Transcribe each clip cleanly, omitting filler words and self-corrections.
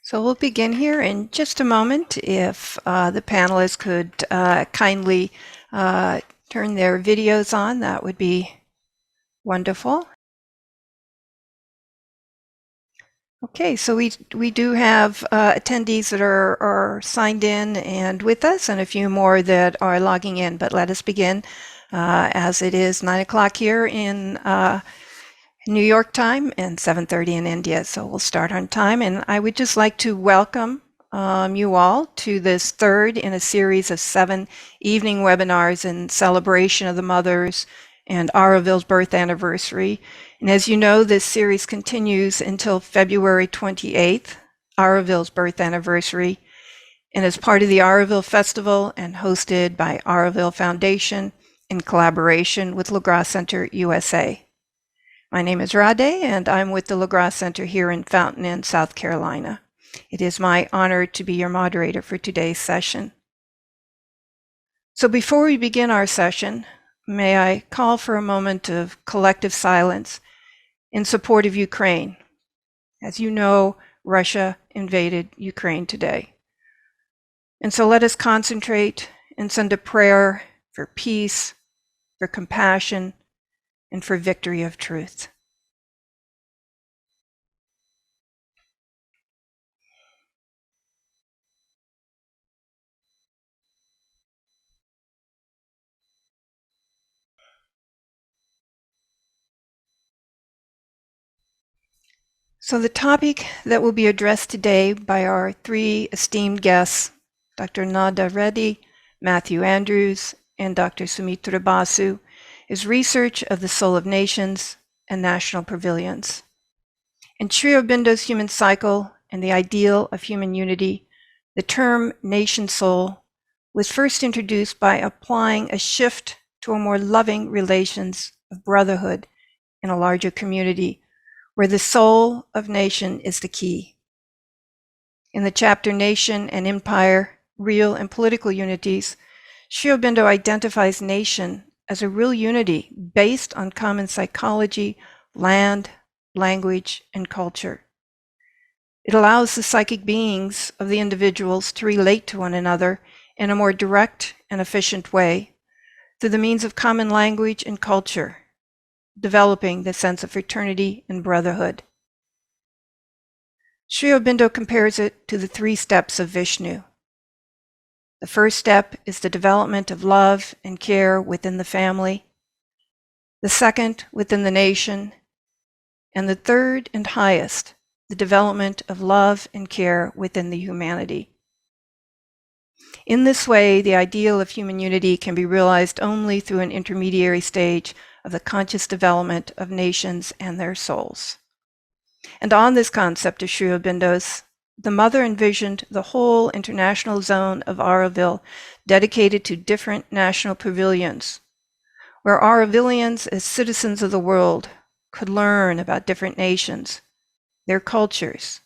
So we'll begin here in just a moment. If the panelists could kindly turn their videos on, that would be wonderful. Okay, so we do have attendees that are signed in and with us, and a few more that are logging in. But let us begin, as it is 9 o'clock here in New York time and 7:30 in India. So we'll start on time. And I would just like to welcome you all to this third in a series of 7 evening webinars in celebration of the mothers and Auroville's birth anniversary. And as you know, this series continues until February 28th, Auroville's birth anniversary, and is part of the Auroville Festival and hosted by Auroville Foundation in collaboration with LaGrasse Center USA. My name is Rade, and I'm with the LaGrasse Center here in Fountain Inn, South Carolina. It is my honor to be your moderator for today's session. So before we begin our session, may I call for a moment of collective silence in support of Ukraine. As you know, Russia invaded Ukraine today. And so let us concentrate and send a prayer for peace, for compassion, and for victory of truth. So the topic that will be addressed today by our 3 esteemed guests, Dr. Ananda Reddy, Matthew Andrews, and Dr. Soumitra Basu, is research of the soul of nations and national pavilions. In Sri Aurobindo's human cycle and the ideal of human unity, the term nation soul was first introduced by applying a shift to a more loving relations of brotherhood in a larger community, where the soul of nation is the key. In the chapter Nation and Empire, Real and Political Unities, Sri Aurobindo identifies nation as a real unity based on common psychology, land, language, and culture. It allows the psychic beings of the individuals to relate to one another in a more direct and efficient way through the means of common language and culture, developing the sense of fraternity and brotherhood. Sri Aurobindo compares it to the 3 steps of Vishnu. The first step is the development of love and care within the family, the second within the nation, and the third and highest, the development of love and care within the humanity. In this way, the ideal of human unity can be realized only through an intermediary stage of the conscious development of nations and their souls. And on this concept of Sri Aurobindo's, the mother envisioned the whole international zone of Auroville dedicated to different national pavilions, where Aurovillians as citizens of the world could learn about different nations, their cultures,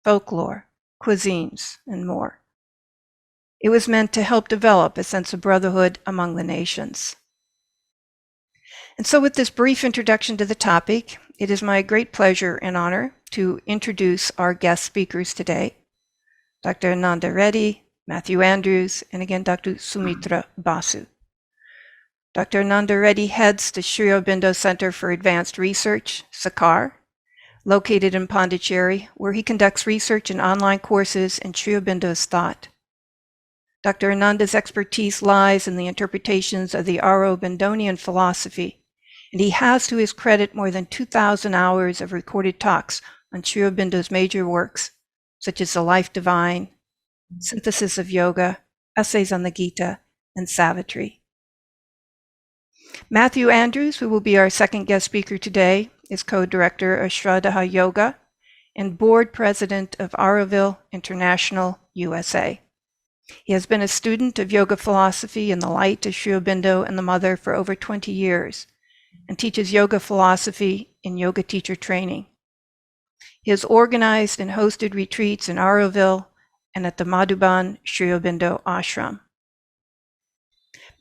folklore, cuisines, and more. It was meant to help develop a sense of brotherhood among the nations. And so with this brief introduction to the topic, it is my great pleasure and honor to introduce our guest speakers today, Dr. Ananda Reddy, Matthew Andrews, and again, Dr. Soumitra Basu. Dr. Ananda Reddy heads the Sri Aurobindo Center for Advanced Research, SAKAR, located in Pondicherry, where he conducts research and online courses in Sri Aurobindo's thought. Dr. Ananda's expertise lies in the interpretations of the Aurobindonian philosophy, and he has to his credit more than 2,000 hours of recorded talks on Sri Aurobindo's major works, such as The Life Divine, Synthesis of Yoga, Essays on the Gita, and Savitri. Matthew Andrews, who will be our second guest speaker today, is co-director of Shraddha Yoga and board president of Auroville International, USA. He has been a student of yoga philosophy in the light of Sri Aurobindo and the Mother for over 20 years and teaches yoga philosophy in yoga teacher training. He has organized and hosted retreats in Auroville and at the Madhuban Sri Aurobindo Ashram.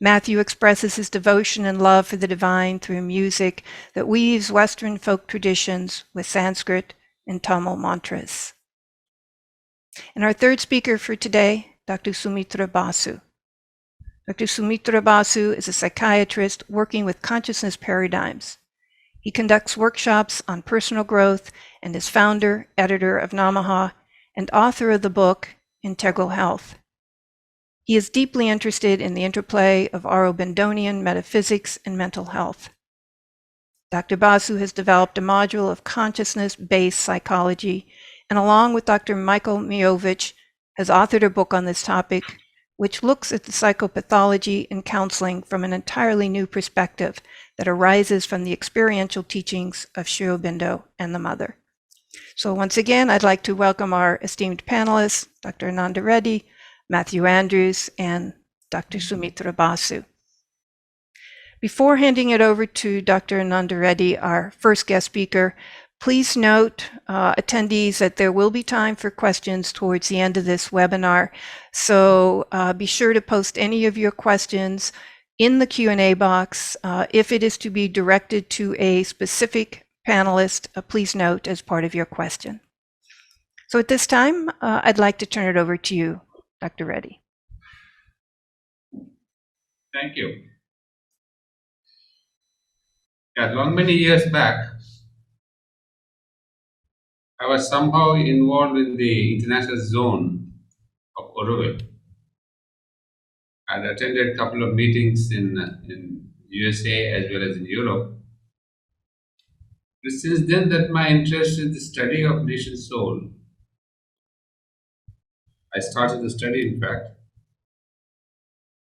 Matthew expresses his devotion and love for the divine through music that weaves Western folk traditions with Sanskrit and Tamil mantras. And our third speaker for today, Dr. Soumitra Basu. Dr. Soumitra Basu is a psychiatrist working with consciousness paradigms. He conducts workshops on personal growth and is founder, editor of Namaha, and author of the book, Integral Health. He is deeply interested in the interplay of Aurobindonian metaphysics and mental health. Dr. Basu has developed a module of consciousness-based psychology, and along with Dr. Michael Miovich, has authored a book on this topic, which looks at the psychopathology and counseling from an entirely new perspective that arises from the experiential teachings of Sri Aurobindo and the Mother. So once again, I'd like to welcome our esteemed panelists, Dr. Ananda Reddy, Matthew Andrews, and Dr. Soumitra Basu. Before handing it over to Dr. Ananda Reddy, our first guest speaker, please note, attendees, that there will be time for questions towards the end of this webinar. So be sure to post any of your questions in the Q&A box. If it is to be directed to a specific panelist, please note as part of your question. So at this time, I'd like to turn it over to you, Dr. Reddy. Thank you. Yeah, many years back, I was somehow involved in the international zone of Oroville. I had attended a couple of meetings in USA as well as in Europe. But since then, that my interest in the study of nation soul, I started the study, in fact,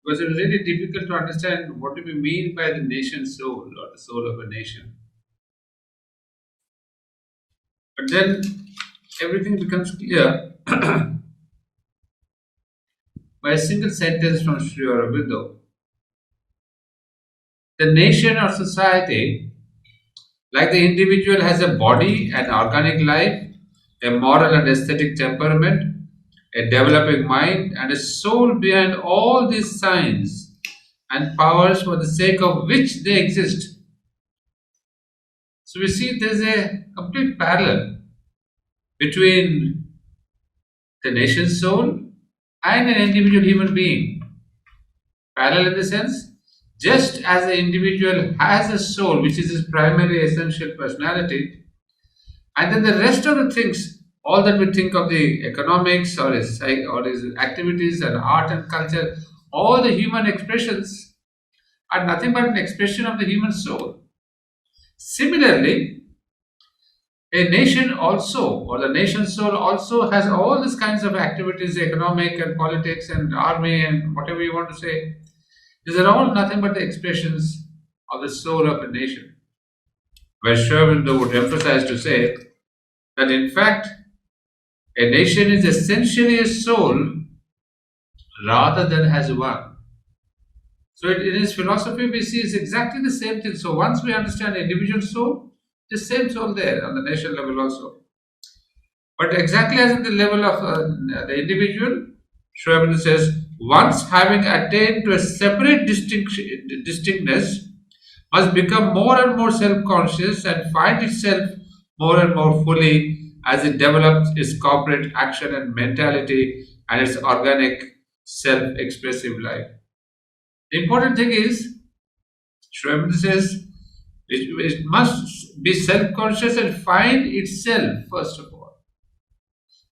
because it was really difficult to understand what do we mean by the nation soul or the soul of a nation. But then everything becomes clear by a single sentence from Sri Aurobindo. The nation or society, like the individual, has a body, an organic life, a moral and aesthetic temperament, a developing mind, and a soul behind all these signs and powers for the sake of which they exist. So we see there's a complete parallel between the nation's soul and an individual human being. Parallel in the sense, just as the individual has a soul, which is his primary essential personality, and then the rest of the things, all that we think of the economics or his activities and art and culture, all the human expressions are nothing but an expression of the human soul. Similarly, a nation also, or the nation's soul also has all these kinds of activities, economic and politics and army and whatever you want to say. These are all nothing but the expressions of the soul of a nation. Where Sri Aurobindo would emphasize to say that in fact, a nation is essentially a soul rather than has one. So in his philosophy, we see it's exactly the same thing. So once we understand individual soul, the same soul there on the nation level also. But exactly as in the level of the individual, Sri Aurobindo says, once having attained to a separate distinctness, must become more and more self-conscious and find itself more and more fully as it develops its corporate action and mentality and its organic self-expressive life. The important thing is, Sri Aurobindo says, it must be self-conscious and find itself first of all.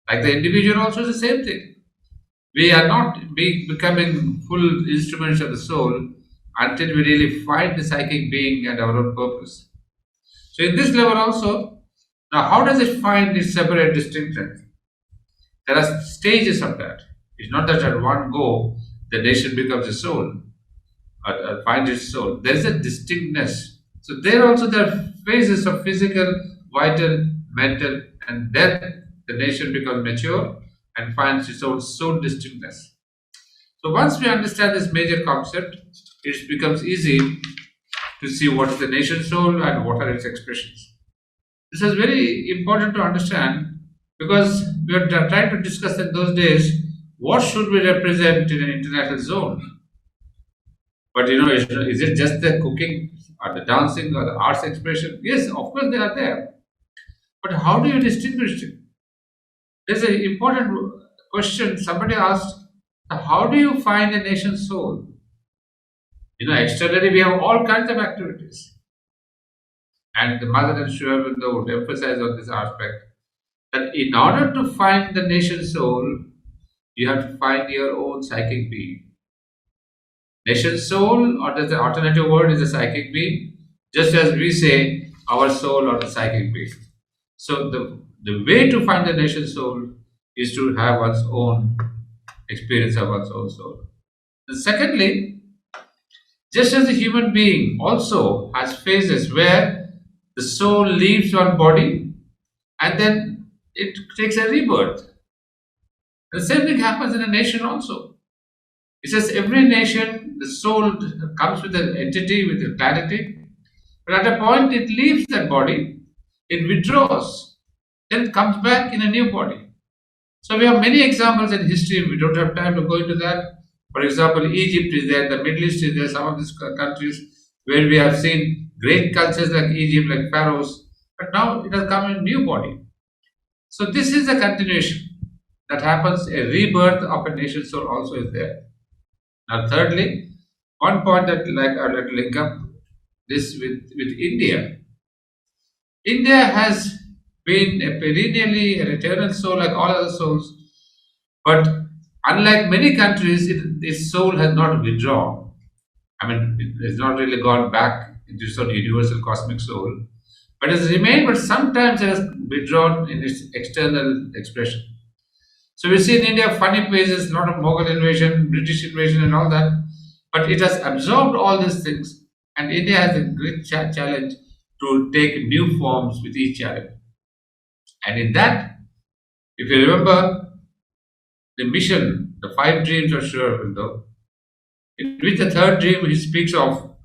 Like the individual also is the same thing. We are not becoming full instruments of the soul until we really find the psychic being and our own purpose. So in this level also, now how does it find its separate distinctness? There are stages of that. It's not that at one go the nation becomes a soul, or finds its soul. There is a distinctness. So there also there are phases of physical, vital, mental, and then the nation becomes mature and finds its own soul distinctness. So once we understand this major concept, it becomes easy to see what is the nation soul and what are its expressions. This is very important to understand because we are trying to discuss in those days what should we represent in an international zone. But is it just the cooking or the dancing or the arts expression? Yes, of course they are there. But how do you distinguish it? There's an important question somebody asked, how do you find a nation's soul? Externally we have all kinds of activities. And the mother and Sri Aurobindo would emphasize on this aspect that in order to find the nation's soul, you have to find your own psychic being. Nation's soul, or the alternative word is the psychic being, just as we say our soul or the psychic being. So the way to find the nation's soul is to have one's own experience of one's own soul. And secondly, just as the human being also has phases where the soul leaves one body and then it takes a rebirth. The same thing happens in a nation also. It says every nation, the soul comes with an entity, with a clarity, but at a point it leaves that body, it withdraws, then it comes back in a new body. So we have many examples in history. We don't have time to go into that. For example, Egypt is there, the Middle East is there, some of these countries where we have seen great cultures like Egypt, like pharaohs, but now it has come in a new body. So this is a continuation that happens. A rebirth of a nation soul also is there. Now, thirdly, one point that I'd like to link up this with India. India has been a perennially an eternal soul like all other souls, but unlike many countries, its soul has not withdrawn. I mean, it has not really gone back into sort of universal cosmic soul, but it has remained, but sometimes it has withdrawn in its external expression. So we see in India funny phases, a lot of Mughal invasion, British invasion, and all that, but it has absorbed all these things, and India has a great challenge to take new forms with each challenge. And in that, if you remember the mission, the five dreams of Sri Aurobindo, in which the third dream he speaks of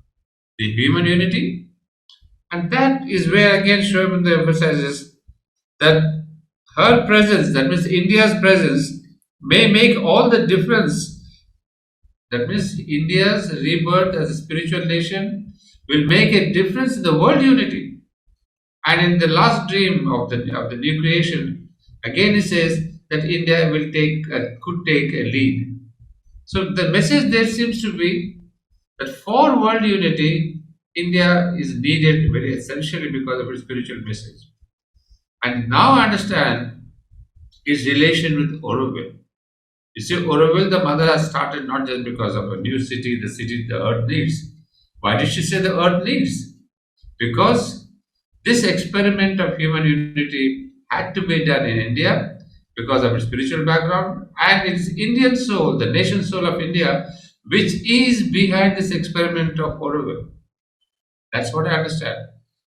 the human unity, and that is where again Sri Aurobindo emphasizes that her presence, that means India's presence, may make all the difference. That means India's rebirth as a spiritual nation will make a difference in the world unity. And in the last dream of the new creation, again he says that India could take a lead. So the message there seems to be that for world unity, India is needed very essentially because of its spiritual message. And now I understand its relation with Auroville. You see, Auroville, the mother, has started not just because of a new city, the city the earth needs. Why did she say the earth needs? Because this experiment of human unity had to be done in India because of its spiritual background and its Indian soul, the nation soul of India, which is behind this experiment of Auroville. That's what I understand.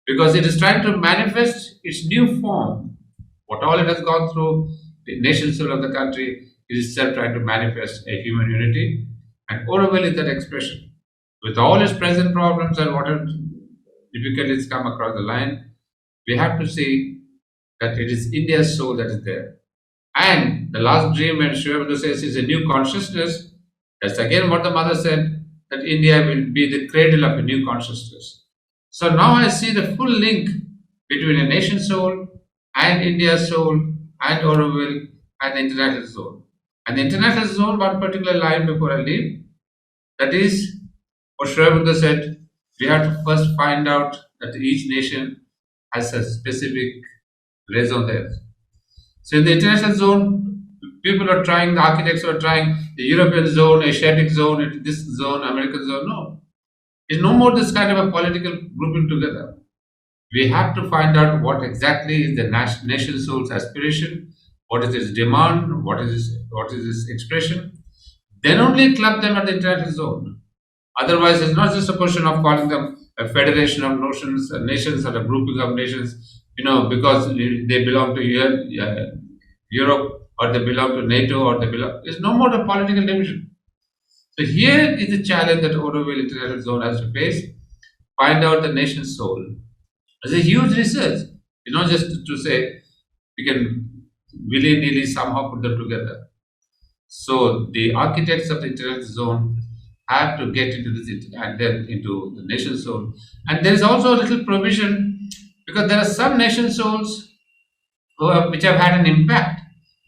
Because it is trying to manifest its new form. What all it has gone through, the nation soul of the country, it is itself trying to manifest a human unity. And Auroville is that expression. With all its present problems and whatever difficulties come across the line, we have to see that it is India's soul that is there. And the last dream, when Sri Aurobindo says, is a new consciousness. That's again what the mother said, that India will be the cradle of a new consciousness. So now I see the full link between a nation soul and India's soul and Auroville and the international soul. And the international soul, one particular line before I leave, that is what Sri Aurobindo said, we have to first find out that each nation has a specific raison d'etre. So in the international zone, people are trying, the architects are trying the European zone, Asiatic zone, this zone, American zone. No. It's no more this kind of a political grouping together. We have to find out what exactly is the nation soul's aspiration, what is its demand, what is its expression. Then only club them at the international zone. Otherwise, it's not just a question of calling them a federation of nations or a grouping of nations, because they belong to Europe or they belong to NATO or they belong. It's no more a political division. So here is the challenge that Auroville International Zone has to face. Find out the nation's soul. It's a huge research. It's not just to say we can willy-nilly somehow put them together. So the architects of the international zone have to get into this and then into the nation soul. And there is also a little provision because there are some nation souls which have had an impact.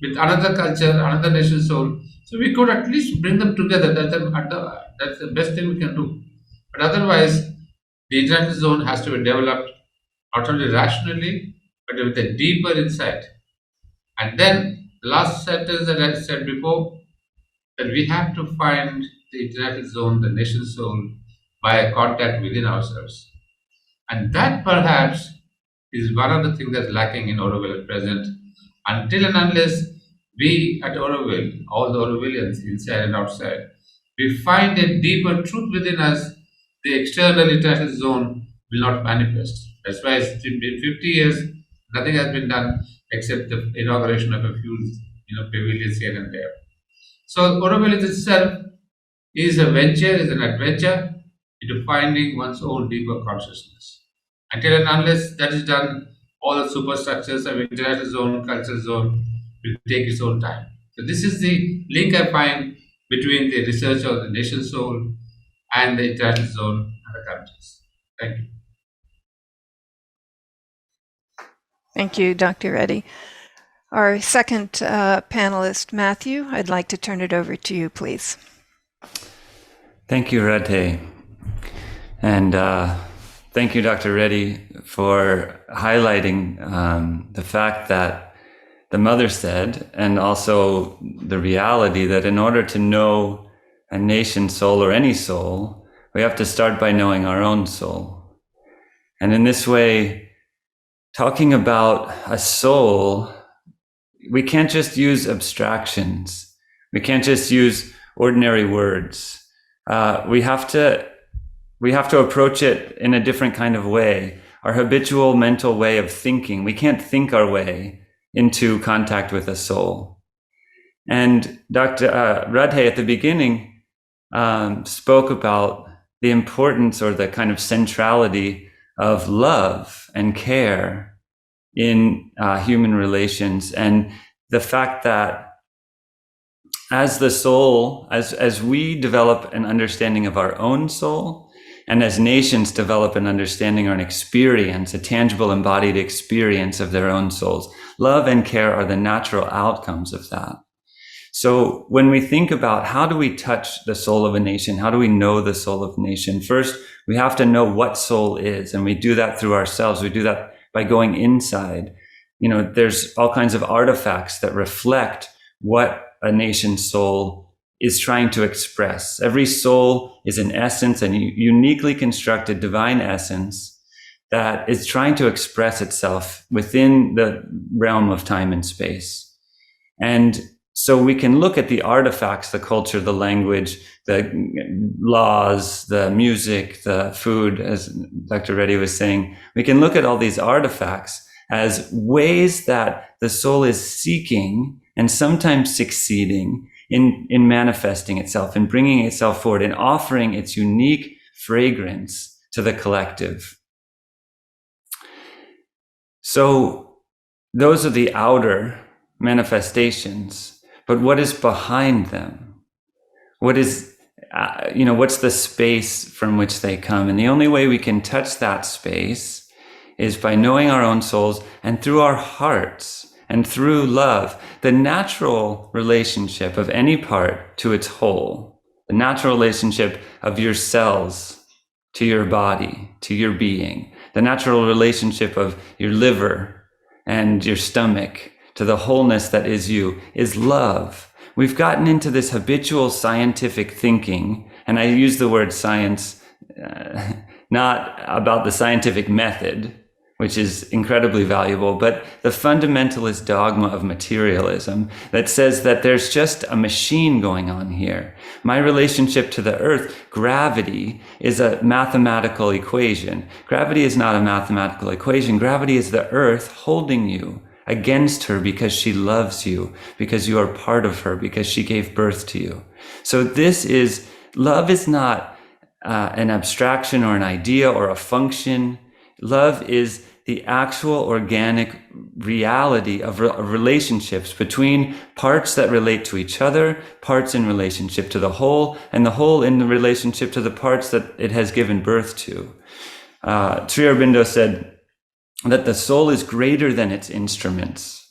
with another culture, another nation soul. So we could at least bring them together. That's the best thing we can do. But otherwise, the international zone has to be developed not only rationally, but with a deeper insight. And then the last sentence that I said before, that we have to find the international zone, the nation soul, by a contact within ourselves. And that perhaps is one of the things that's lacking in Oroville at present. Until and unless we at Oroville, all the Orovillians inside and outside, we find a deeper truth within us, the external international zone will not manifest. That's why it's been 50 years, nothing has been done except the inauguration of a few pavilions here and there. So Oroville itself is a venture, is an adventure into finding one's own deeper consciousness. Until and unless that is done, all the superstructures of international zone, cultural zone will take its own time. So this is the link I find between the research of the nation soul and the international zone and the countries. Thank you. Thank you, Dr. Reddy. Our second panelist, Matthew, I'd like to turn it over to you, please. Thank you, Radhe. And thank you, Dr. Reddy, for highlighting the fact that the mother said, and also the reality that in order to know a nation soul or any soul, we have to start by knowing our own soul. And in this way, talking about a soul, we can't just use abstractions. We can't just use ordinary words. We have to approach it in a different kind of way. Our habitual mental way of thinking, we can't think our way into contact with a soul. And Dr. Radhe at the beginning spoke about the importance or the kind of centrality of love and care in human relations, and the fact that as the soul, as we develop an understanding of our own soul, and as nations develop an understanding or an experience, a tangible embodied experience of their own souls, love and care are the natural outcomes of that. So when we think about how do we touch the soul of a nation, how do we know the soul of a nation? First, we have to know what soul is, and we do that through ourselves. We do that by going inside. There's all kinds of artifacts that reflect what a nation's soul is trying to express. Every soul is an essence, and uniquely constructed divine essence that is trying to express itself within the realm of time and space. And so we can look at the artifacts, the culture, the language, the laws, the music, the food, as Dr. Reddy was saying. We can look at all these artifacts as ways that the soul is seeking and sometimes succeeding in manifesting itself and bringing itself forward and offering its unique fragrance to the collective. So those are the outer manifestations. But what is behind them? What is, what's the space from which they come? And the only way we can touch that space is by knowing our own souls and through our hearts and through love, the natural relationship of any part to its whole, the natural relationship of your cells to your body, to your being, the natural relationship of your liver and your stomach to the wholeness that is you, is love. We've gotten into this habitual scientific thinking, and I use the word science not about the scientific method, which is incredibly valuable, but the fundamentalist dogma of materialism that says that there's just a machine going on here. My relationship to the earth, gravity, is a mathematical equation. Gravity is not a mathematical equation. Gravity is the earth holding you against her because she loves you, because you are part of her, because she gave birth to you. So love is not an abstraction or an idea or a function. Love is the actual organic reality of relationships between parts that relate to each other, parts in relationship to the whole, and the whole in the relationship to the parts that it has given birth to. Sri Aurobindo said that the soul is greater than its instruments.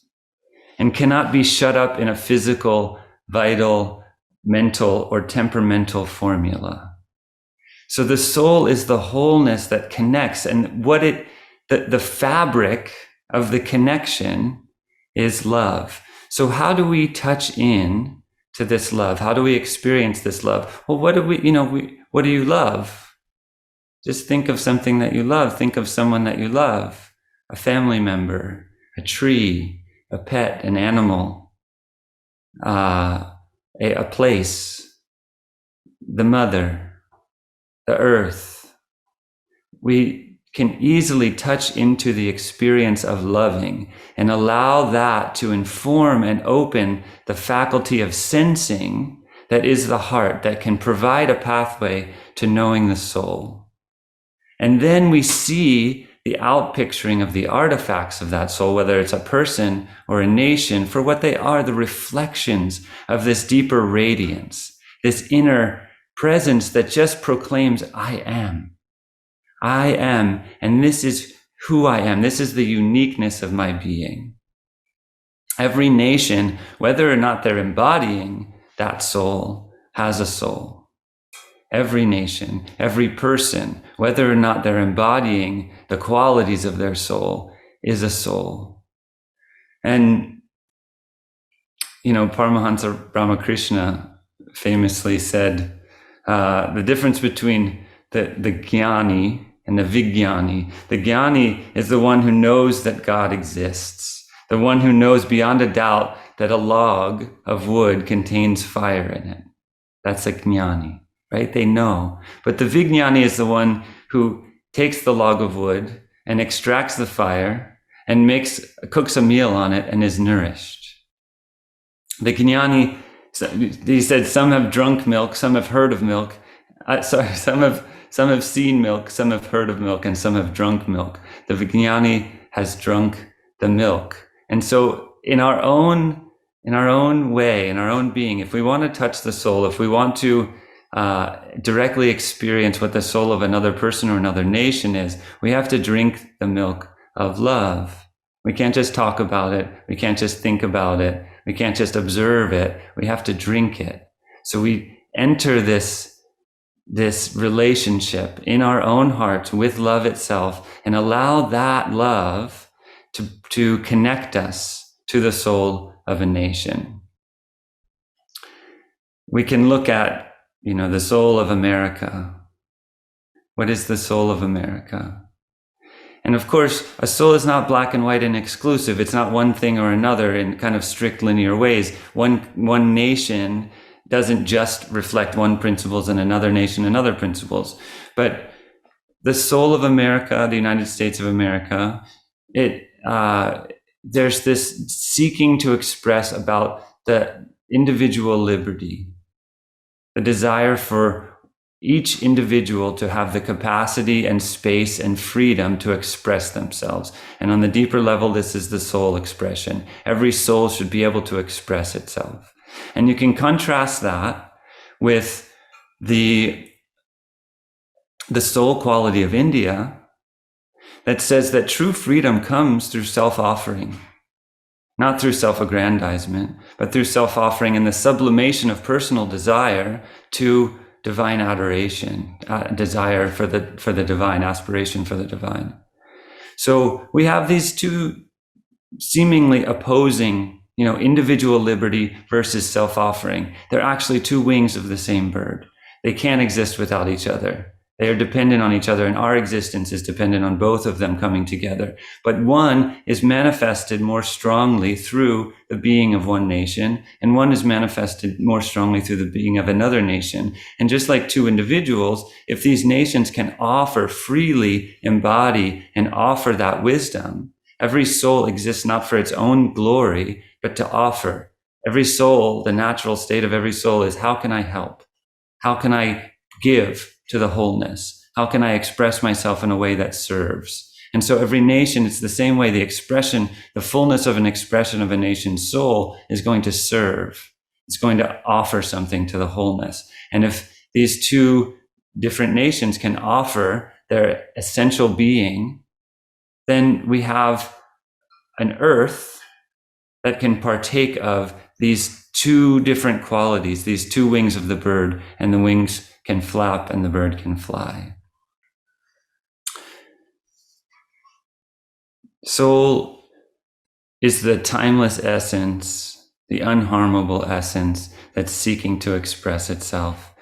and cannot be shut up in a physical, vital, mental, or temperamental formula. So the soul is the wholeness that connects, and the fabric of the connection is love. So how do we touch in to this love? How do we experience this love? Well, what do you love? Just think of something that you love. Think of someone that you love, a family member, a tree, a pet, an animal, a place, the mother, the earth. We can easily touch into the experience of loving and allow that to inform and open the faculty of sensing that is the heart, that can provide a pathway to knowing the soul. And then we see the outpicturing of the artifacts of that soul, whether it's a person or a nation, for what they are, the reflections of this deeper radiance, this inner presence that just proclaims, I am, and this is who I am. This is the uniqueness of my being. Every nation, whether or not they're embodying that soul, has a soul. Every nation, every person, whether or not they're embodying the qualities of their soul, is a soul. And, Paramahansa Ramakrishna famously said, the difference between the jnani and the vijnani. The jnani is the one who knows that God exists, the one who knows beyond a doubt that a log of wood contains fire in it. That's a jnani, right? They know. But the vijnani is the one who takes the log of wood and extracts the fire and cooks a meal on it and is nourished. The jnani, he said, some have drunk milk, some have heard of milk. Some have seen milk, some have heard of milk, and some have drunk milk. The vijnani has drunk the milk. And so in our own way, in our own being, if we want to touch the soul, if we want to directly experience what the soul of another person or another nation is, we have to drink the milk of love. We can't just talk about it. We can't just think about it. We can't just observe it. We have to drink it. So we enter this relationship in our own hearts with love itself and allow that love to connect us to the soul of a nation. We can look at, the soul of America. What is the soul of America? And of course, a soul is not black and white and exclusive. It's not one thing or another in kind of strict linear ways. One nation doesn't just reflect one principles and another nation and other principles. But the soul of America, the United States of America, there's this seeking to express about the individual liberty, the desire for each individual to have the capacity and space and freedom to express themselves. And on the deeper level, this is the soul expression. Every soul should be able to express itself. And you can contrast that with the soul quality of India that says that true freedom comes through self-offering, not through self-aggrandizement, but through self-offering and the sublimation of personal desire to divine adoration, desire for the divine, aspiration for the divine. So we have these two seemingly opposing, individual liberty versus self-offering. They're actually two wings of the same bird. They can't exist without each other. They are dependent on each other, and our existence is dependent on both of them coming together. But one is manifested more strongly through the being of one nation, and one is manifested more strongly through the being of another nation. And just like two individuals, if these nations can offer, freely embody, and offer that wisdom, every soul exists not for its own glory, but to offer. Every soul, the natural state of every soul is, how can I help? How can I give to the wholeness? How can I express myself in a way that serves? And so every nation, it's the same way. The fullness of an expression of a nation's soul is going to serve. It's going to offer something to the wholeness. And if these two different nations can offer their essential being, then we have an earth that can partake of these two different qualities, these two wings of the bird, and the wings can flap and the bird can fly. Soul is the timeless essence, the unharmable essence that's seeking to express itself.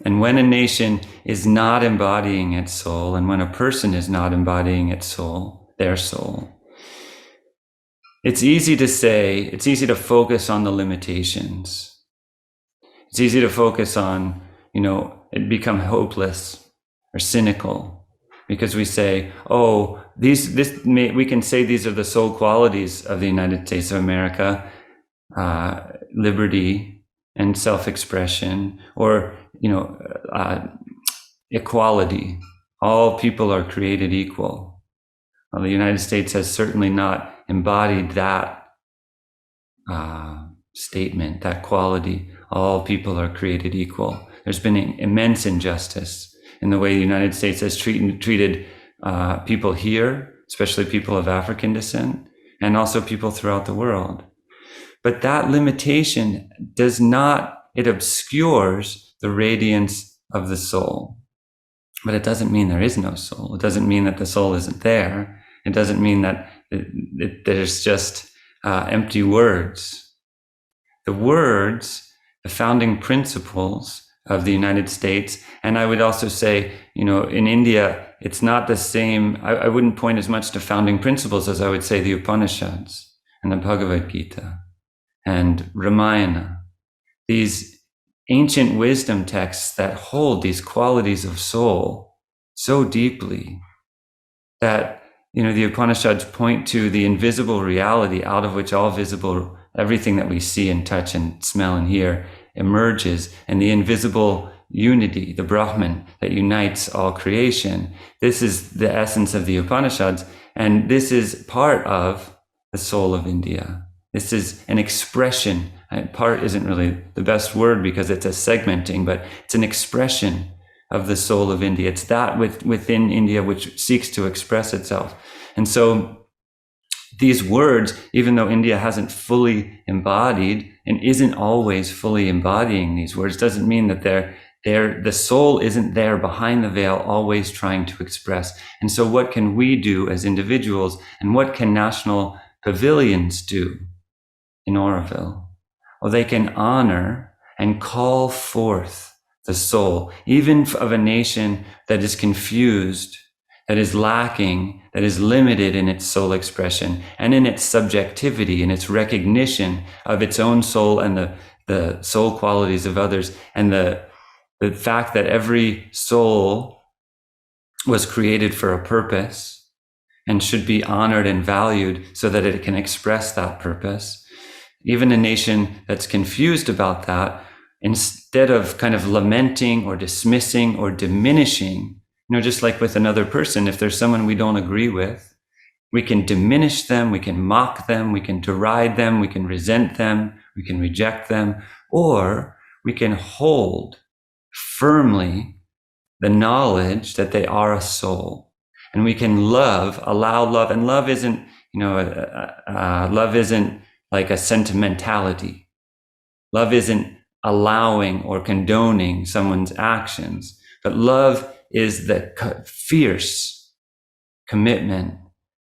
And when a nation is not embodying its soul, and when a person is not embodying its soul, their soul, it's easy to say, it's easy to focus on the limitations. It's easy to focus on, it become hopeless or cynical because we say, oh, we can say these are the soul qualities of the United States of America, liberty and self-expression, or, equality. All people are created equal. Well, the United States has certainly not embodied that statement, that quality. All people are created equal. There's been an immense injustice in the way the United States has treated people here, especially people of African descent, and also people throughout the world. But that limitation it obscures the radiance of the soul. But it doesn't mean there is no soul. It doesn't mean that the soul isn't there. It doesn't mean that there's just empty words. The words, the founding principles of the United States, and I would also say, in India, it's not the same. I wouldn't point as much to founding principles as I would say the Upanishads and the Bhagavad Gita and Ramayana. These ancient wisdom texts that hold these qualities of soul so deeply that, the Upanishads point to the invisible reality out of which all visible, everything that we see and touch and smell and hear emerges, and the invisible unity, the Brahman that unites all creation. This is the essence of the Upanishads, and this is part of the soul of India. This is an expression. Part isn't really the best word because it's a segmenting, but it's an expression of the soul of India. It's that within India which seeks to express itself. And so these words, even though India hasn't fully embodied and isn't always fully embodying these words, doesn't mean that the soul isn't there behind the veil, always trying to express. And so what can we do as individuals, and what can national pavilions do in Oroville? Well, they can honor and call forth the soul, even of a nation that is confused, that is lacking, that is limited in its soul expression and in its subjectivity, in its recognition of its own soul and the soul qualities of others, and the fact that every soul was created for a purpose and should be honored and valued so that it can express that purpose. Even a nation that's confused about that, instead of kind of lamenting or dismissing or diminishing, just like with another person, if there's someone we don't agree with, we can diminish them, we can mock them, we can deride them, we can resent them, we can reject them, or we can hold firmly the knowledge that they are a soul. And we can allow love. And love isn't, love isn't like a sentimentality. Love isn't allowing or condoning someone's actions, but love is the fierce commitment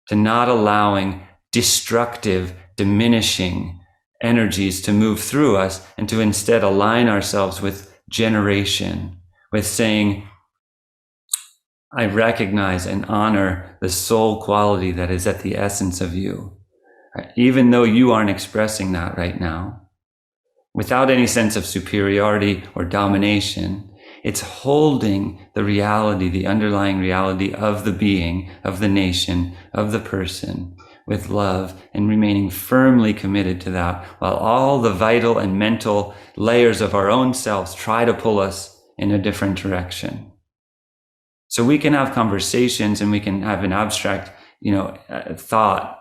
to not allowing destructive, diminishing energies to move through us, and to instead align ourselves with generation, with saying, I recognize and honor the soul quality that is at the essence of you, even though you aren't expressing that right now. Without any sense of superiority or domination, it's holding the reality, the underlying reality of the being, of the nation, of the person, with love, and remaining firmly committed to that, while all the vital and mental layers of our own selves try to pull us in a different direction. So we can have conversations and we can have an abstract, thought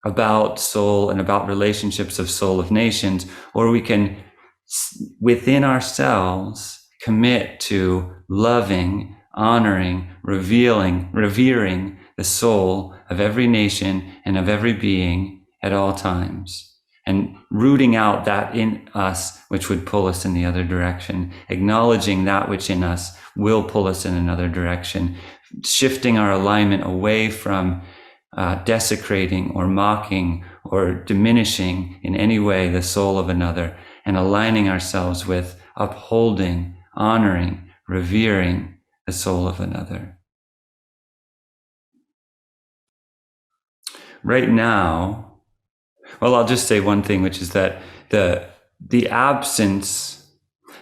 about soul and about relationships of soul of nations, or we can, within ourselves, commit to loving, honoring, revering the soul of every nation and of every being at all times. and rooting out that in us which would pull us in the other direction, acknowledging that which in us will pull us in another direction, shifting our alignment away from desecrating or mocking or diminishing in any way the soul of another, and aligning ourselves with upholding, honoring, revering the soul of another. Right now, well, I'll just say one thing, which is that the absence,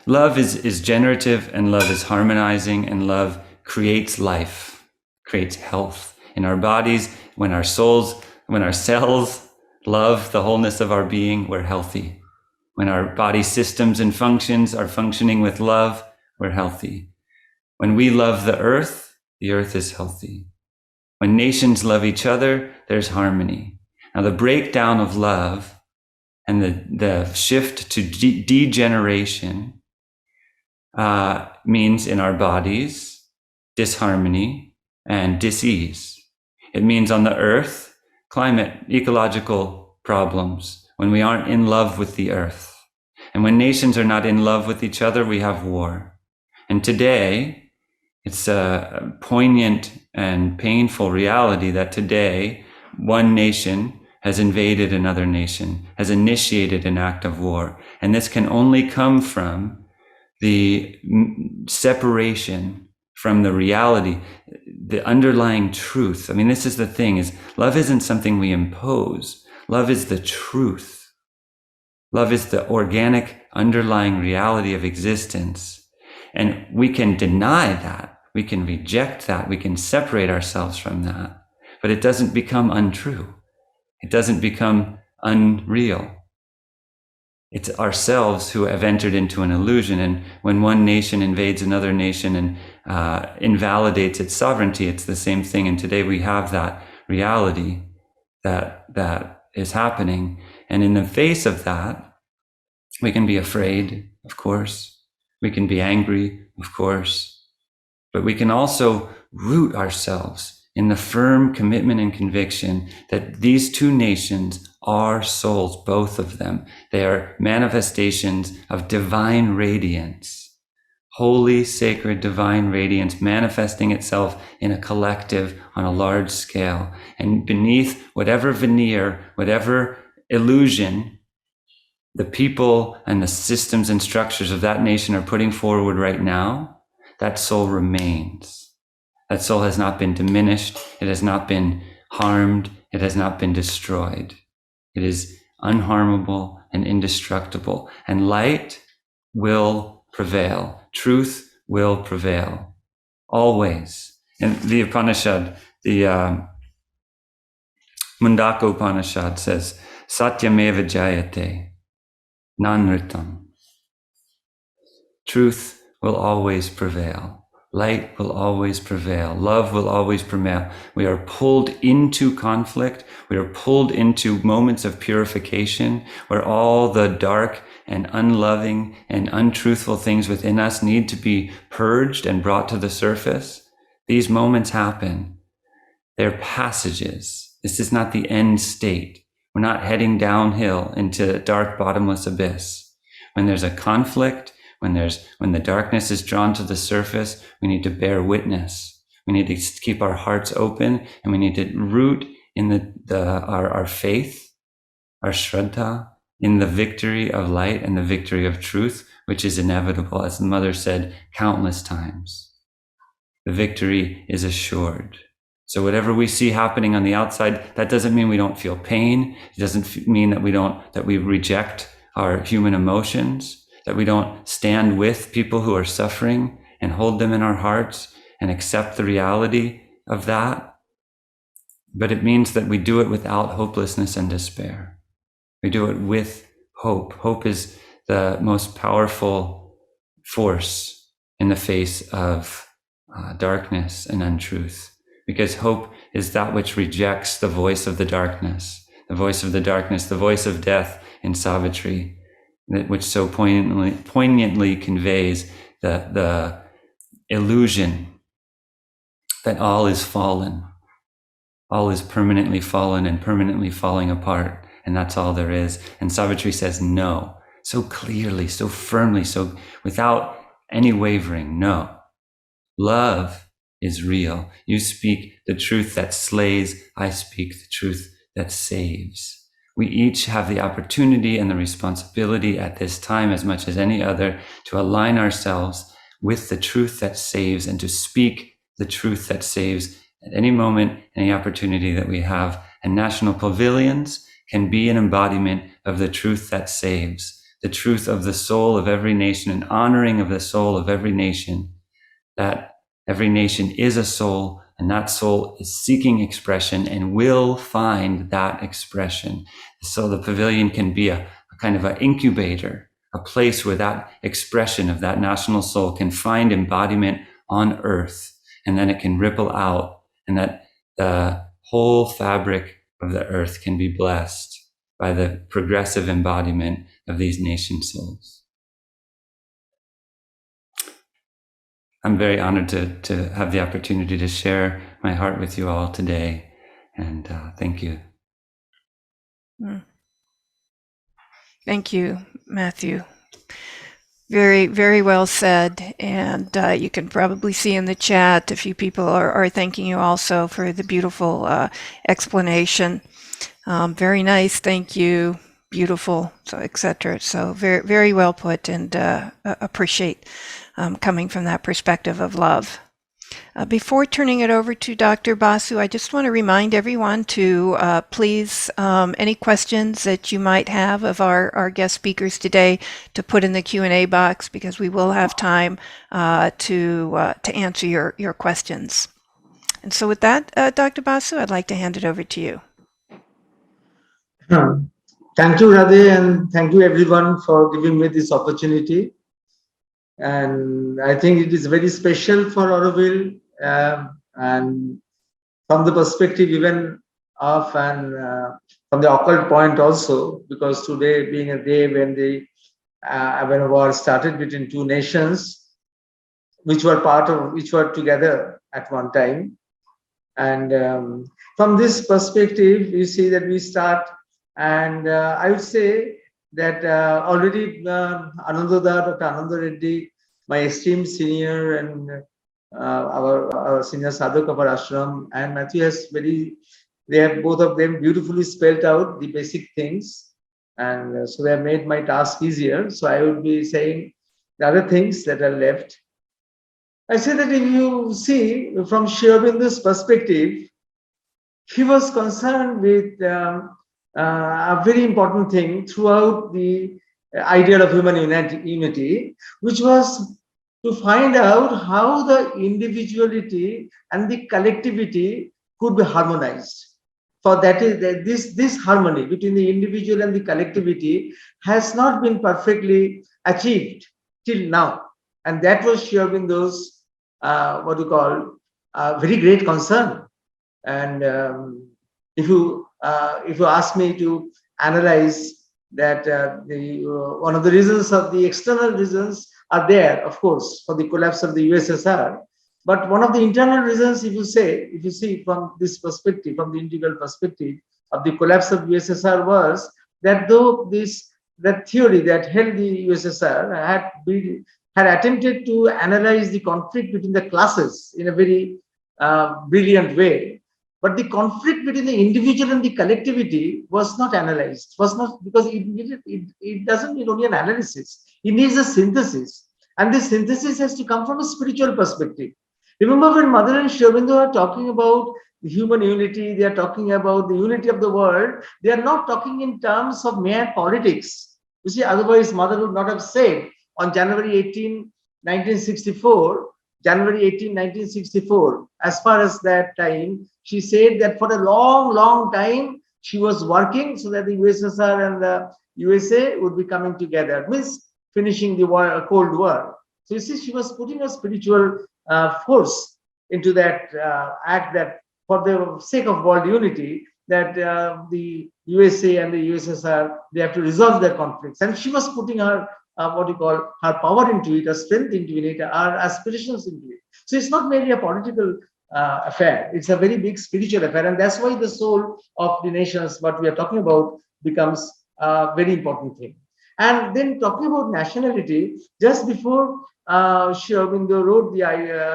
love is generative, and love is harmonizing, and love creates life, creates health in our bodies. When our cells love the wholeness of our being, we're healthy. When our body systems and functions are functioning with love, we're healthy. When we love the earth is healthy. When nations love each other, there's harmony. Now, the breakdown of love and the shift to degeneration means in our bodies disharmony and dis-ease. It means on the earth, climate, ecological problems, when we aren't in love with the earth. And when nations are not in love with each other, we have war. And today, it's a poignant and painful reality that today, one nation has invaded another nation, has initiated an act of war. And this can only come from the separation from the reality, the underlying truth. I mean, this is the thing, is love isn't something we impose. Love is the truth. Love is the organic underlying reality of existence. And we can deny that. We can reject that. We can separate ourselves from that. But it doesn't become untrue. It doesn't become unreal. It's ourselves who have entered into an illusion. And when one nation invades another nation and invalidates its sovereignty, it's the same thing. And today we have that reality that is happening. And in the face of that, we can be afraid, of course. We can be angry, of course. But we can also root ourselves in the firm commitment and conviction that these two nations are souls, both of them. They are manifestations of divine radiance, holy, sacred, divine radiance manifesting itself in a collective on a large scale. And beneath whatever veneer, whatever illusion the people and the systems and structures of that nation are putting forward right now, that soul remains. That soul has not been diminished. It has not been harmed. It has not been destroyed. It is unharmable and indestructible. And light will prevail. Truth will prevail. Always. And the Upanishad, the Mundaka Upanishad says, Satyameva Jayate, Nanritam. Truth will always prevail. Light will always prevail. Love will always prevail. We are pulled into conflict. We are pulled into moments of purification where all the dark and unloving and untruthful things within us need to be purged and brought to the surface. These moments happen. They're passages. This is not the end state. We're not heading downhill into a dark, bottomless abyss. When there's a conflict, when the darkness is drawn to the surface, we need to bear witness. We need to keep our hearts open, and we need to root in our faith, our shraddha, in the victory of light and the victory of truth, which is inevitable, as the mother said countless times. The victory is assured. So whatever we see happening on the outside, that doesn't mean we don't feel pain. It doesn't mean that we reject our human emotions, that we don't stand with people who are suffering and hold them in our hearts and accept the reality of that. But it means that we do it without hopelessness and despair. We do it with hope. Hope is the most powerful force in the face of darkness and untruth, because hope is that which rejects the voice of the darkness, the voice of the darkness, the voice of death in Savitri, which so poignantly conveys the illusion that all is fallen, all is permanently fallen and permanently falling apart, and that's all there is. And Savitri says no, so clearly, so firmly, so without any wavering. No, love is real. You speak the truth that slays. I speak the truth that saves. We each have the opportunity and the responsibility at this time, as much as any other, to align ourselves with the truth that saves and to speak the truth that saves at any moment, any opportunity that we have. And national pavilions can be an embodiment of the truth that saves, the truth of the soul of every nation, an honoring of the soul of every nation, that every nation is a soul, and that soul is seeking expression and will find that expression. So the pavilion can be a kind of an incubator, a place where that expression of that national soul can find embodiment on earth, and then it can ripple out, and that the whole fabric of the earth can be blessed by the progressive embodiment of these nation souls. I'm very honored to have the opportunity to share my heart with you all today, and thank you. Thank you, Matthew. Very, very well said. And you can probably see in the chat a few people are thanking you also for the beautiful explanation. Very nice, thank you, beautiful, so etc. So very, very well put, and appreciate coming from that perspective of love. Before turning it over to Dr. Basu, I just want to remind everyone to please, any questions that you might have of our guest speakers today, to put in the Q&A box, because we will have time to answer your questions. And so with that, Dr. Basu, I'd like to hand it over to you. Thank you, Radhe, and thank you everyone for giving me this opportunity. And I think it is very special for Auroville, and from the perspective even of, and from the occult point also, because today being a day when the when a war started between two nations, which were together at one time. And from this perspective, you see that we start, and I would say that already Dr. Ananda Reddy, my esteemed senior, and our senior sadhak of our ashram, and Matthew has they have both of them beautifully spelled out the basic things, and so they have made my task easier. So I would be saying the other things that are left. I say that if you see from Sri Aurobindo's perspective, he was concerned with a very important thing throughout the ideal of human unity, which was to find out how the individuality and the collectivity could be harmonized. For that is this harmony between the individual and the collectivity has not been perfectly achieved till now, and that was Sri Aurobindo's what you call very great concern. And if you ask me to analyze that, one of the reasons of the external reasons are there, of course, for the collapse of the USSR. But one of the internal reasons, if you see from this perspective, from the integral perspective of the collapse of USSR, was that though that theory that held the USSR had attempted to analyze the conflict between the classes in a very brilliant way, but the conflict between the individual and the collectivity was not analyzed, because it doesn't need only an analysis, it needs a synthesis. And this synthesis has to come from a spiritual perspective. Remember, when Mother and Sri Aurobindo are talking about the human unity, they are talking about the unity of the world, they are not talking in terms of mere politics. You see, otherwise Mother would not have said on January 18, 1964, as far as that time, she said that for a long, long time, she was working so that the USSR and the USA would be coming together, means finishing the war, Cold War. So you see, she was putting a spiritual force into that act, that for the sake of world unity, that the USA and the USSR, they have to resolve their conflicts. And she was putting her her power into it, her strength into it, her aspirations into it. So it's not merely a political affair, it's a very big spiritual affair. And that's why the soul of the nations, what we are talking about, becomes a very important thing. And then talking about nationality, just before Sri Aurobindo wrote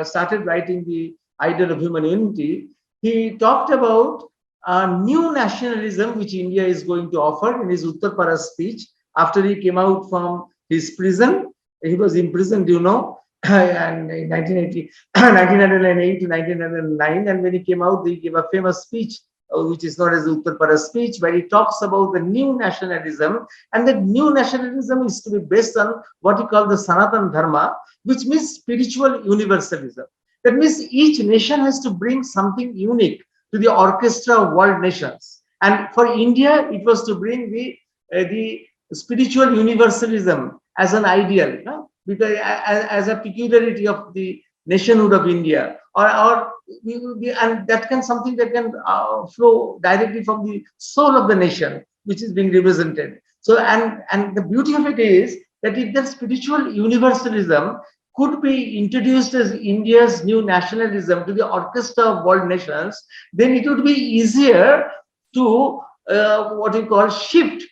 started writing the Ideal of Human Unity, he talked about a new nationalism which India is going to offer in his Uttara speech after he came out from his prison. He was imprisoned, and in 1908 to 1909, and when he came out, he gave a famous speech which is known as the Uttara speech, where he talks about the new nationalism, and that new nationalism is to be based on what he called the Sanatan Dharma, which means spiritual universalism. That means each nation has to bring something unique to the orchestra of world nations. And for India, it was to bring the spiritual universalism as an ideal, because as a peculiarity of the nationhood of India, and that can something that can flow directly from the soul of the nation, which is being represented. So, and the beauty of it is that if that spiritual universalism could be introduced as India's new nationalism to the orchestra of world nations, then it would be easier to what we call shift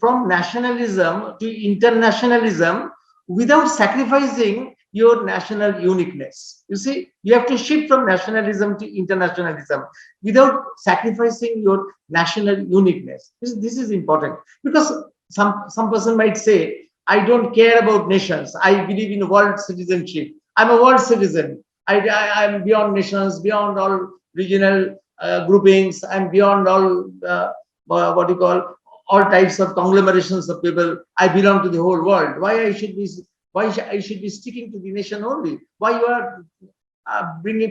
from nationalism to internationalism without sacrificing your national uniqueness. You see, you have to shift from nationalism to internationalism without sacrificing your national uniqueness. This is important, because some person might say, I don't care about nations. I believe in world citizenship. I'm a world citizen. I'm beyond nations, beyond all regional groupings. I'm beyond all what you call all types of conglomerations of people. I belong to the whole world. Why I should be sticking to the nation only? Why you are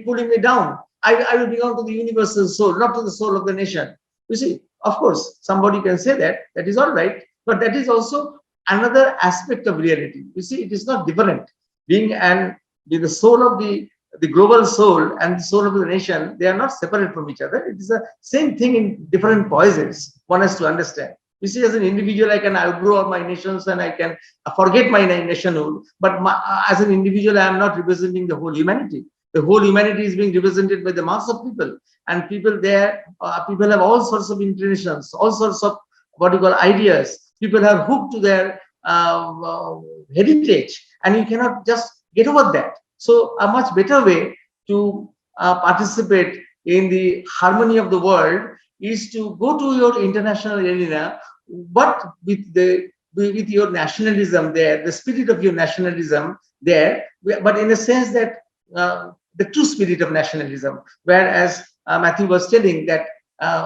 pulling me down? I will belong to the universal soul, not to the soul of the nation. You see, of course, somebody can say that. That is all right, but that is also another aspect of reality. You see, it is not different. Being the soul of the global soul and the soul of the nation, they are not separate from each other. It is the same thing in different poises. One has to understand. You see, as an individual, I can outgrow all my nations and I can forget my nationhood. But as an individual, I am not representing the whole humanity. The whole humanity is being represented by the mass of people, and people there, people have all sorts of inclinations, all sorts of what you call ideas. People are hooked to their heritage, and you cannot just get over that. So a much better way to participate in the harmony of the world is to go to your international arena, but with your nationalism there, the spirit of your nationalism there, but in a sense that the true spirit of nationalism, whereas Matthew was telling that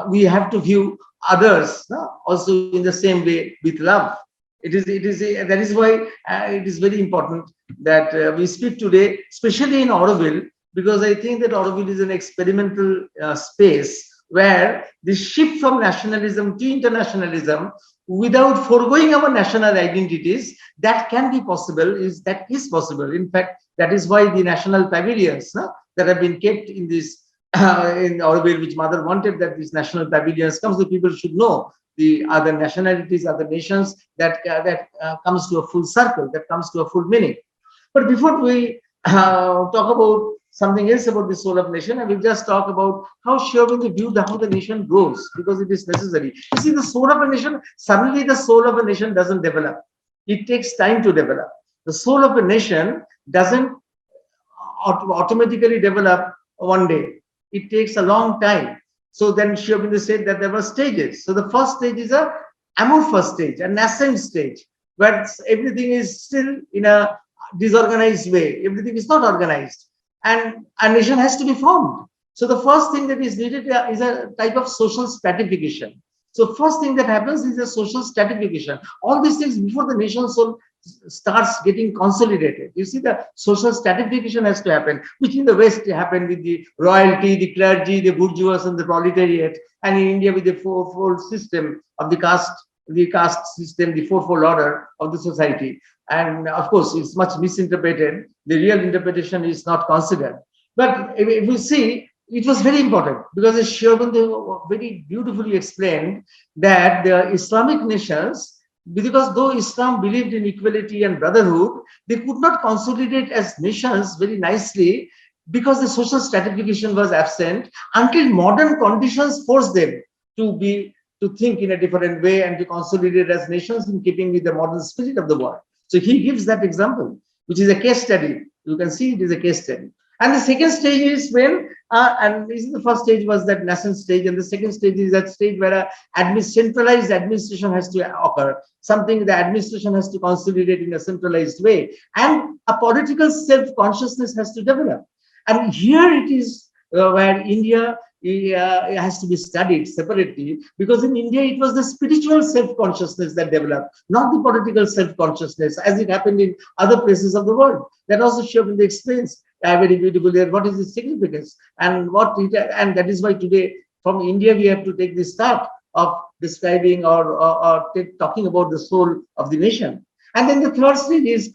we have to view others also in the same way with love. That is why it is very important that we speak today, especially in Auroville, because I think that Auroville is an experimental space where the shift from nationalism to internationalism without foregoing our national identities, that can be possible, that is possible. In fact, that is why the national pavilions that have been kept in this in Auroville, which mother wanted that these national pavilions comes, the people should know the other nationalities, other nations, that comes to a full circle, that comes to a full meaning. But before we talk about something else about the soul of nation, I will just talk about how Sri Aurobindo viewed how the nation grows, because it is necessary. You see, the soul of a nation, suddenly the soul of a nation doesn't develop. It takes time to develop. The soul of a nation doesn't automatically develop one day. It takes a long time. So then Sri Aurobindo said that there were stages. So the first stage is a amorphous stage, a nascent stage, where everything is still in a disorganized way. Everything is not organized, and a nation has to be formed. So the first thing that is needed is a type of social stratification. So first thing that happens is a social stratification. All these things before the nation soul starts getting consolidated. You see, the social stratification has to happen, which in the West happened with the royalty, the clergy, the bourgeois, and the proletariat, and in India with the fourfold system of the caste system, the fourfold order of the society. And of course, it's much misinterpreted. The real interpretation is not considered. But if we see, it was very important, because Sri Aurobindo very beautifully explained that the Islamic nations, because though Islam believed in equality and brotherhood, they could not consolidate as nations very nicely, because the social stratification was absent until modern conditions forced them to to think in a different way and to consolidate as nations in keeping with the modern spirit of the world. So he gives that example, which is a case study. You can see it is a case study. And the second stage is when, and this is the first stage was that nascent stage, and the second stage is that stage where a centralized administration has to occur, something the administration has to consolidate in a centralized way, and a political self-consciousness has to develop. And here it is where India has to be studied separately, because in India it was the spiritual self-consciousness that developed, not the political self-consciousness, as it happened in other places of the world. That also Shobhinda explains very beautifully there what is the significance and and that is why today from India we have to take the start of describing or talking about the soul of the nation. And then the third stage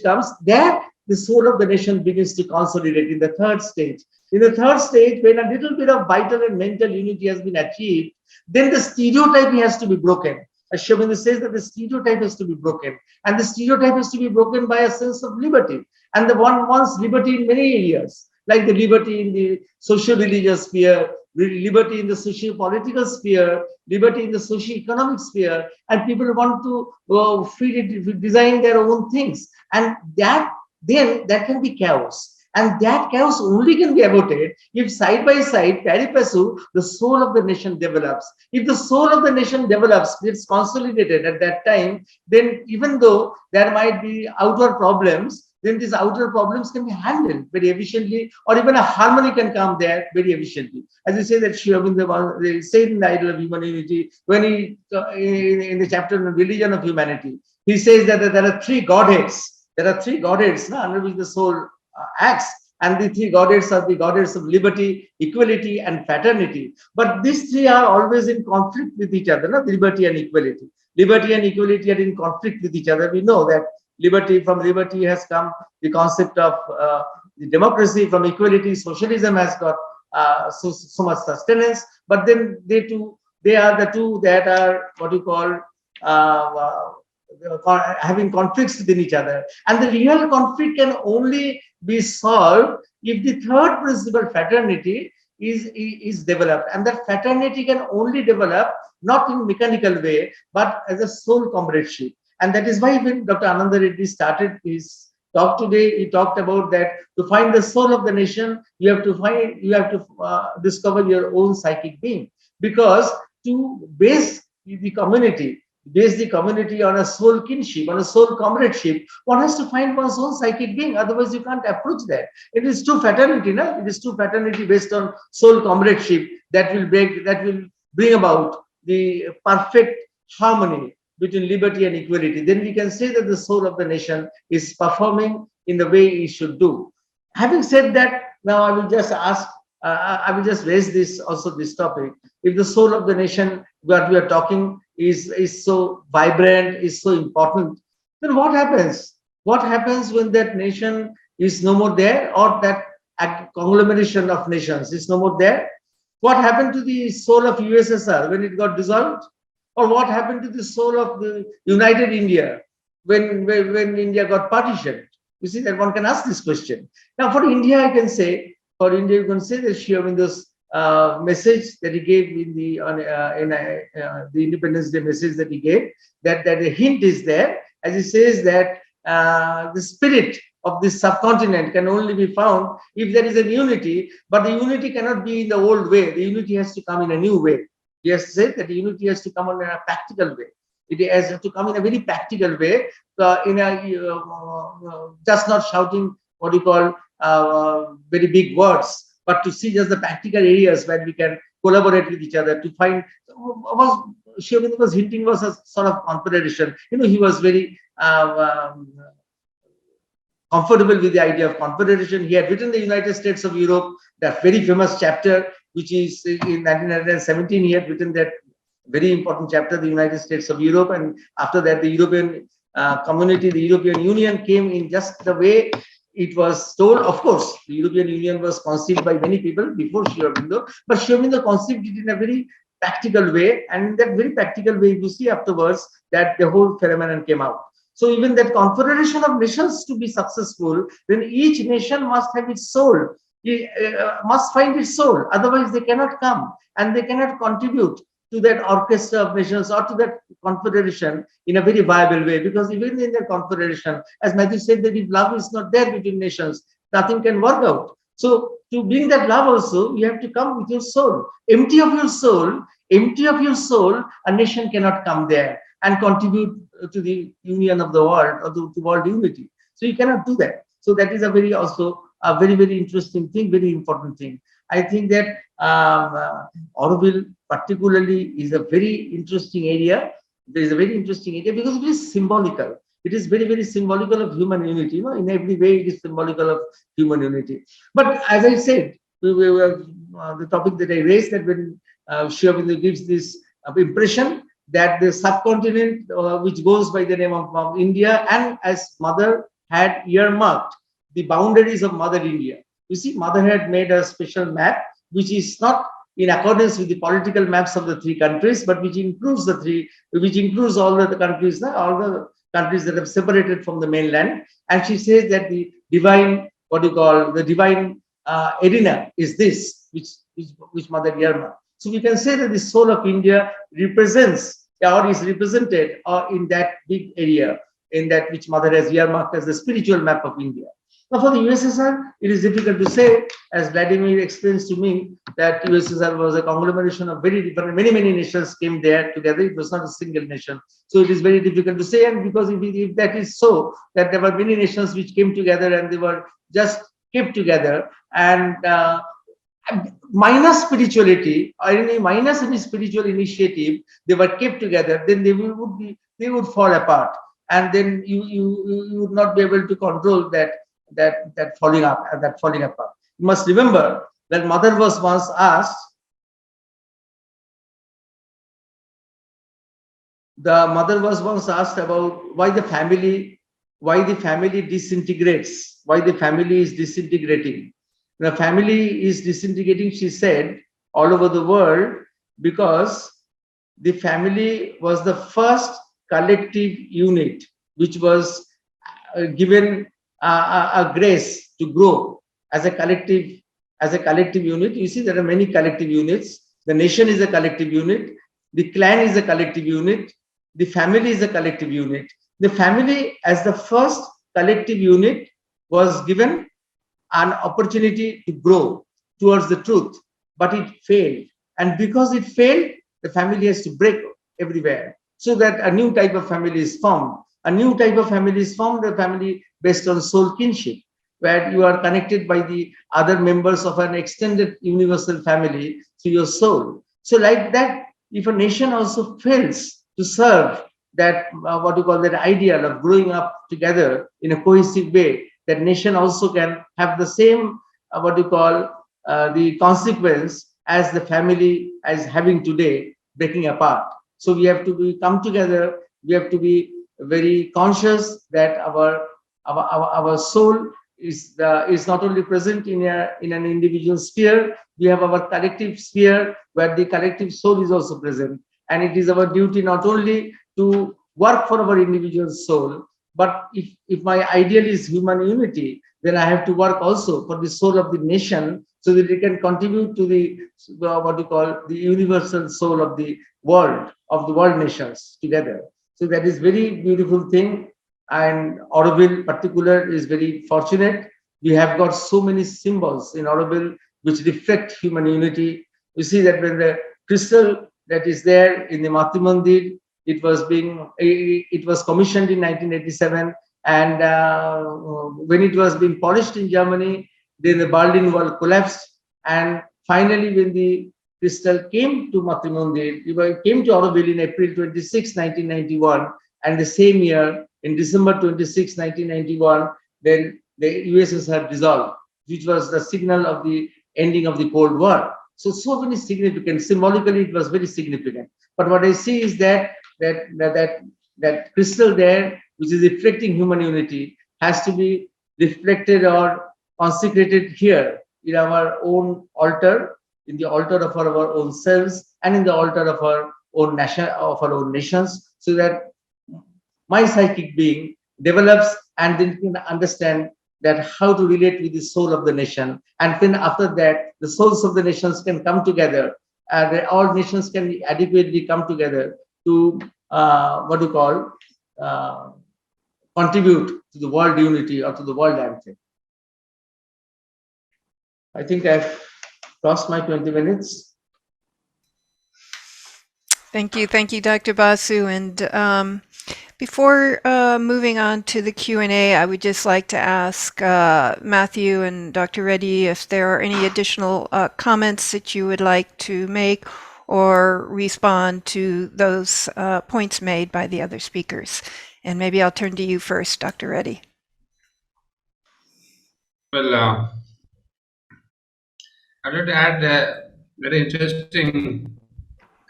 comes there the soul of the nation begins to consolidate in the third stage. In the third stage, when a little bit of vital and mental unity has been achieved, then the stereotype has to be broken. As Shobhinda says that the stereotype has to be broken. And the stereotype has to be broken by a sense of liberty. And the one wants liberty in many areas, like the liberty in the socio-religious sphere, liberty in the socio-political sphere, liberty in the socio-economic sphere, and people want to design their own things. And that can be chaos. And that chaos only can be avoided if side by side, pari passu, the soul of the nation develops. If the soul of the nation develops, gets consolidated at that time, then even though there might be outer problems, then these outer problems can be handled very efficiently, or even a harmony can come there very efficiently. As you say that Sri Aurobindo said in the Idol of Human Unity, when he, in the chapter on Religion of Humanity, he says that there are three godheads. There are three godheads under which the soul acts, and the three godheads are the godheads of liberty, equality, and fraternity. But these three are always in conflict with each other, not liberty and equality. Liberty and equality are in conflict with each other. We know that from liberty has come the concept of the democracy, from equality, socialism has got so much sustenance. But then they are the two that are what you call having conflicts within each other. And the real conflict can only be solved if the third principle, fraternity, is developed. And that fraternity can only develop not in mechanical way, but as a soul comradeship. And that is why when Dr. Ananda Reddy started his talk today, he talked about that to find the soul of the nation, you have to discover your own psychic being. Because to base the community on a soul kinship, on a soul comradeship, one has to find one's own psychic being. Otherwise, you can't approach that. It is true fraternity, no? It is true fraternity based on soul comradeship that will bring about the perfect harmony between liberty and equality. Then we can say that the soul of the nation is performing in the way it should do. Having said that, now I will just raise this topic. If the soul of the nation, what we are talking, is so vibrant, is so important, then what happens? What happens when that nation is no more there, or that conglomeration of nations is no more there? What happened to the soul of USSR when it got dissolved? Or what happened to the soul of the United India when India got partitioned? You see that one can ask this question. Now for India, you can say that Sri Aurobindo's message that he gave in the Independence Day message that he gave, that a hint is there, as he says that the spirit of this subcontinent can only be found if there is a unity, but the unity cannot be in the old way. The unity has to come in a new way. He has said that the unity has to come in a practical way. It has to come in a very practical way, just not shouting what you call very big words, but to see just the practical areas where we can collaborate with each other to find. Sri Aurobindo was hinting was a sort of confederation. He was very comfortable with the idea of confederation. He had written the United States of Europe, that very famous chapter, which is in 1917. He had written that very important chapter, the United States of Europe, and after that, the European community, the European Union came in just the way it was told. Of course, the European Union was conceived by many people before Sri Aurobindo, but Sri Aurobindo conceived it in a very practical way, and in that very practical way, you see afterwards that the whole phenomenon came out. So even that confederation of nations to be successful, then each nation must have its soul. It must find its soul. Otherwise, they cannot come and they cannot contribute to that orchestra of nations or to that confederation in a very viable way. Because even in the confederation, as Matthew said, that if love is not there between nations, nothing can work out. So to bring that love also, you have to come with your soul. Empty of your soul, a nation cannot come there and contribute to the union of the world or to world unity. So you cannot do that. So that is a very also a very, very interesting thing, very important thing. I think that Auroville particularly is a very interesting area. There is a very interesting area because it is symbolical. It is very, very symbolical of human unity. You know, in every way, it is symbolical of human unity. But as I said, the topic that I raised, that when Sri Aurobindo gives this impression that the subcontinent, which goes by the name of India, and as Mother had earmarked the boundaries of Mother India. You see, Mother had made a special map, which is not in accordance with the political maps of the three countries, but which includes all the countries, all the countries that have separated from the mainland. And she says that the divine, the divine arena is this, which Mother earmarked. So we can say that the soul of India represents or is represented in that big area, in that which Mother has earmarked as the spiritual map of India. Now, for the USSR, it is difficult to say, as Vladimir explains to me, that USSR was a conglomeration of very different, many nations came there together. It was not a single nation. So it is very difficult to say. And because if that is so, that there were many nations which came together and they were just kept together and minus spirituality or minus any spiritual initiative, they were kept together, then they would fall apart. And then you would not be able to control that falling apart. You must remember that Mother was once asked, about why the family disintegrates, why the family is disintegrating. The family is disintegrating, she said, all over the world, because the family was the first collective unit which was given a grace to grow as a collective unit. You see, there are many collective units. The nation is a collective unit. The clan is a collective unit. The family is a collective unit. The family, as the first collective unit, was given an opportunity to grow towards the truth, but it failed. And because it failed, the family has to break everywhere, so that a new type of family is formed. A new type of family is formed, a family based on soul kinship, where you are connected by the other members of an extended universal family to your soul. So like that, if a nation also fails to serve that, that ideal of growing up together in a cohesive way, that nation also can have the same, the consequence as the family is having today, breaking apart. So we have to come together. We have to be very conscious that our soul is not only present in an individual sphere. We have our collective sphere where the collective soul is also present, and it is our duty not only to work for our individual soul, but if my ideal is human unity, then I have to work also for the soul of the nation, so that it can contribute to the the universal soul of the world nations together. So that is very beautiful thing. And Auroville particular is very fortunate. We have got so many symbols in Auroville which reflect human unity. You see that when the crystal that is there in the Mati Mandir, it was commissioned in 1987, and when it was being polished in Germany, then the Berlin Wall collapsed, and finally when the crystal came to Mati Mandir, it came to Auroville in April 26, 1991, and the same year, in December 26, 1991, then the USSR dissolved, which was the signal of the ending of the Cold War. So many significant, symbolically it was very significant. But what I see is that crystal there, which is reflecting human unity, has to be reflected or consecrated here in our own altar, in the altar of our own selves, and in the altar of our own nation, of our own nations, so that my psychic being develops and then can understand that how to relate with the soul of the nation. And then after that, the souls of the nations can come together all nations can adequately come together to contribute to the world unity or to the world anthem. I think I've crossed my 20 minutes. Thank you, Dr. Basu. And before moving on to the Q&A, I would just like to ask Matthew and Dr. Reddy if there are any additional comments that you would like to make or respond to those points made by the other speakers. And maybe I'll turn to you first, Dr. Reddy. Well, I'd like to add a very interesting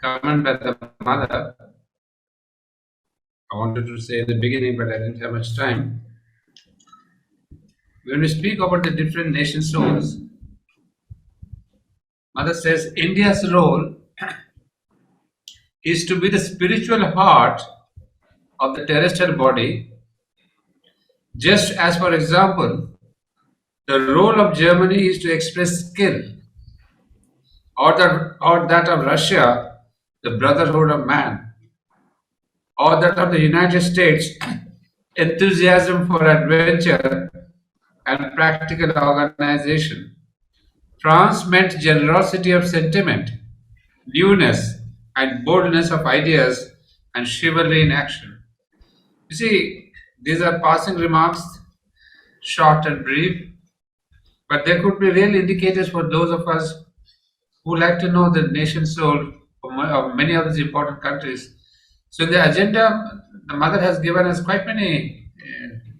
comment by the mother. I wanted to say at the beginning, but I didn't have much time. When we speak about the different nation souls, Mother says India's role is to be the spiritual heart of the terrestrial body, just as, for example, the role of Germany is to express skill, or that of Russia, the brotherhood of man, or that of the United States, enthusiasm for adventure and practical organization. France meant generosity of sentiment, newness and boldness of ideas, and chivalry in action. You see, these are passing remarks, short and brief, but they could be real indicators for those of us who like to know the nation soul of many of these important countries. So the agenda, the mother has given us quite many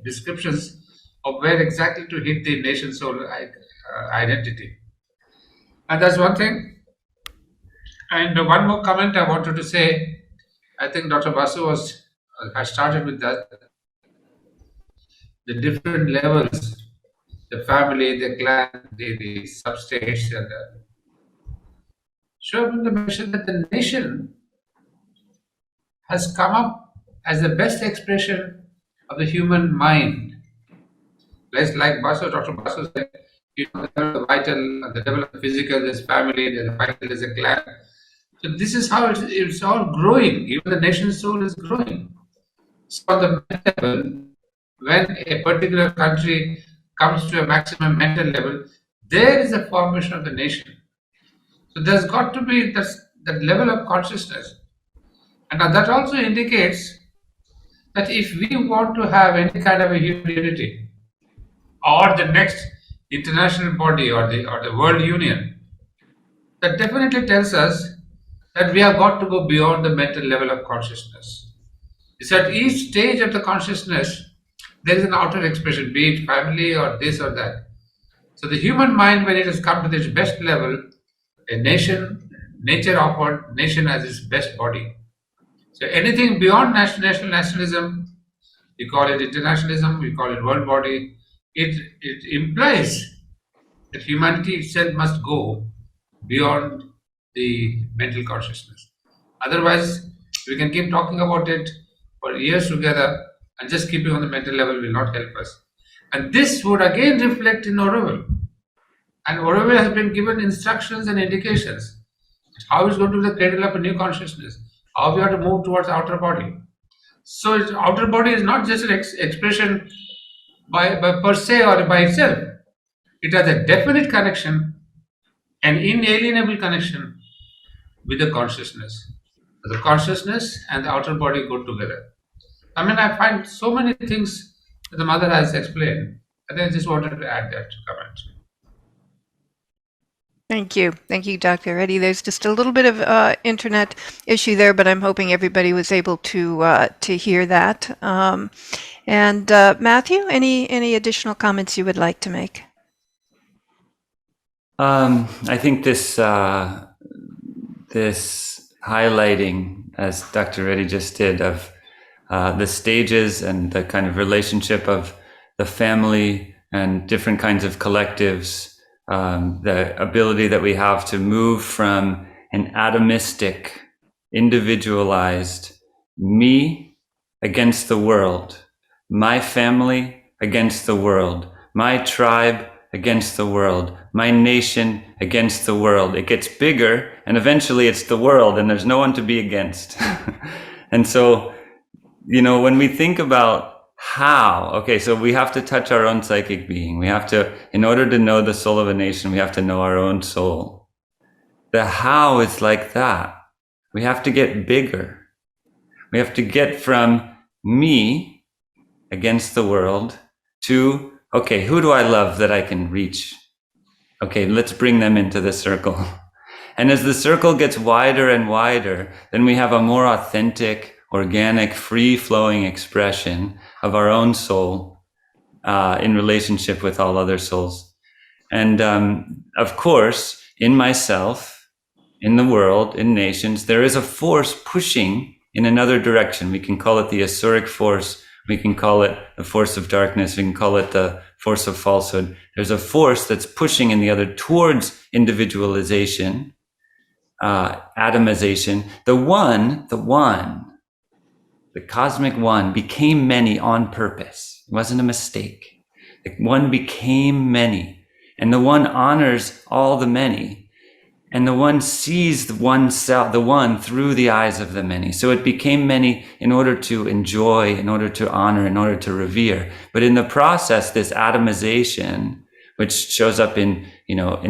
descriptions of where exactly to hit the nation soul identity. And that's one thing. And one more comment I wanted to say. I think Dr. Basu has started with that. The different levels, the family, the clan, the sub-states, and show the mention that the nation has come up as the best expression of the human mind. Like Basu, Dr. Basu said, the vital, the level of the physical, there's family, there's a vital, there's a clan. So this is how it's all growing. Even the nation soul is growing. So on the mental level, when a particular country comes to a maximum mental level, there is a formation of the nation. So there's got to be that level of consciousness. And that also indicates that if we want to have any kind of a human unity, or the next international body or the world union, that definitely tells us that we have got to go beyond the mental level of consciousness. It's at each stage of the consciousness, there is an outer expression, be it family or this or that. So the human mind, when it has come to its best level, nature offered nation as its best body. So anything beyond national nationalism, we call it internationalism, we call it world body, it implies that humanity itself must go beyond the mental consciousness. Otherwise, we can keep talking about it for years together, and just keeping on the mental level will not help us. And this would again reflect in Orwell. And Orwell has been given instructions and indications how it's going to be the cradle of a new consciousness, how we have to move towards outer body. So its outer body is not just an expression by per se or by itself. It has a definite connection, an inalienable connection with the consciousness. The consciousness and the outer body go together. I mean, I find so many things that the mother has explained, and I just wanted to add that comment. Thank you, Dr. Reddy. There's just a little bit of internet issue there, but I'm hoping everybody was able to hear that. And Matthew, any additional comments you would like to make? I think this highlighting, as Dr. Reddy just did, of the stages and the kind of relationship of the family and different kinds of collectives, the ability that we have to move from an atomistic, individualized me against the world, my family against the world, my tribe against the world, my nation against the world. It gets bigger, and eventually it's the world, and there's no one to be against. And so, when we think about how, okay, so we have to touch our own psychic being. We have to, in order to know the soul of a nation, we have to know our own soul. The how is like that. We have to get bigger. We have to get from me against the world to, okay, who do I love that I can reach? Okay, let's bring them into the circle. And as the circle gets wider and wider, then we have a more authentic, organic, free-flowing expression of our own soul in relationship with all other souls. And of course, in myself, in the world, in nations, there is a force pushing in another direction. We can call it the Ussuric force. We can call it the force of darkness. We can call it the force of falsehood. There's a force that's pushing in the other towards individualization, atomization. The cosmic one became many on purpose. It wasn't a mistake. The one became many, and the one honors all the many, and the one sees the one through the eyes of the many. So it became many in order to enjoy, in order to honor, in order to revere. But in the process, this atomization, which shows up in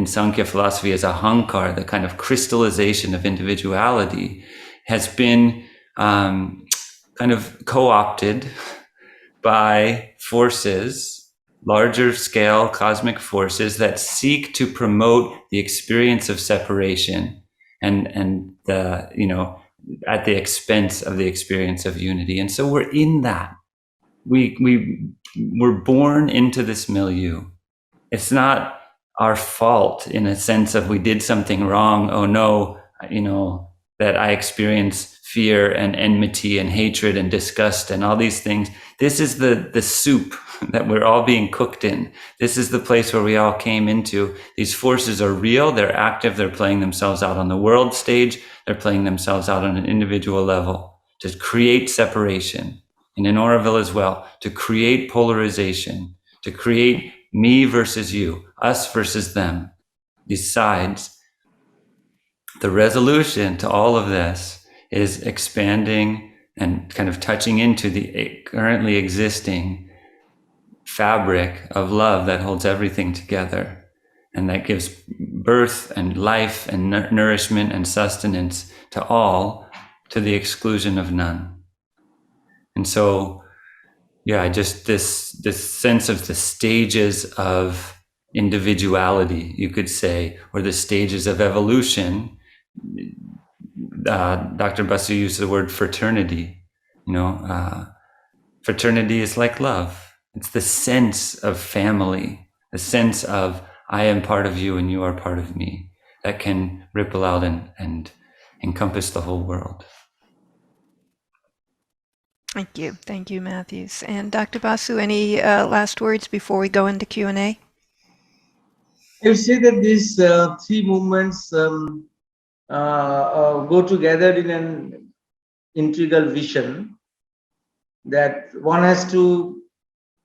Sankhya philosophy as ahankar, the kind of crystallization of individuality, has been kind of co-opted by forces, larger scale cosmic forces that seek to promote the experience of separation and the, at the expense of the experience of unity. And so we're in that. We're born into this milieu. It's not our fault in a sense of we did something wrong. Oh no, that I experience fear and enmity and hatred and disgust and all these things. This is the soup that we're all being cooked in. This is the place where we all came into. These forces are real. They're active. They're playing themselves out on the world stage. They're playing themselves out on an individual level to create separation. And in Oroville as well, to create polarization, to create me versus you, us versus them, these sides. The resolution to all of this is expanding and kind of touching into the currently existing fabric of love that holds everything together and that gives birth and life and nourishment and sustenance to all, to the exclusion of none. And so, just this sense of the stages of individuality, you could say, or the stages of evolution. Dr. Basu used the word fraternity. Fraternity is like love. It's the sense of family, the sense of I am part of you and you are part of me, that can ripple out and encompass the whole world. Thank you, Matthews. And Dr. Basu, any last words before we go into Q&A? I would say that these three movements go together in an integral vision, that one has to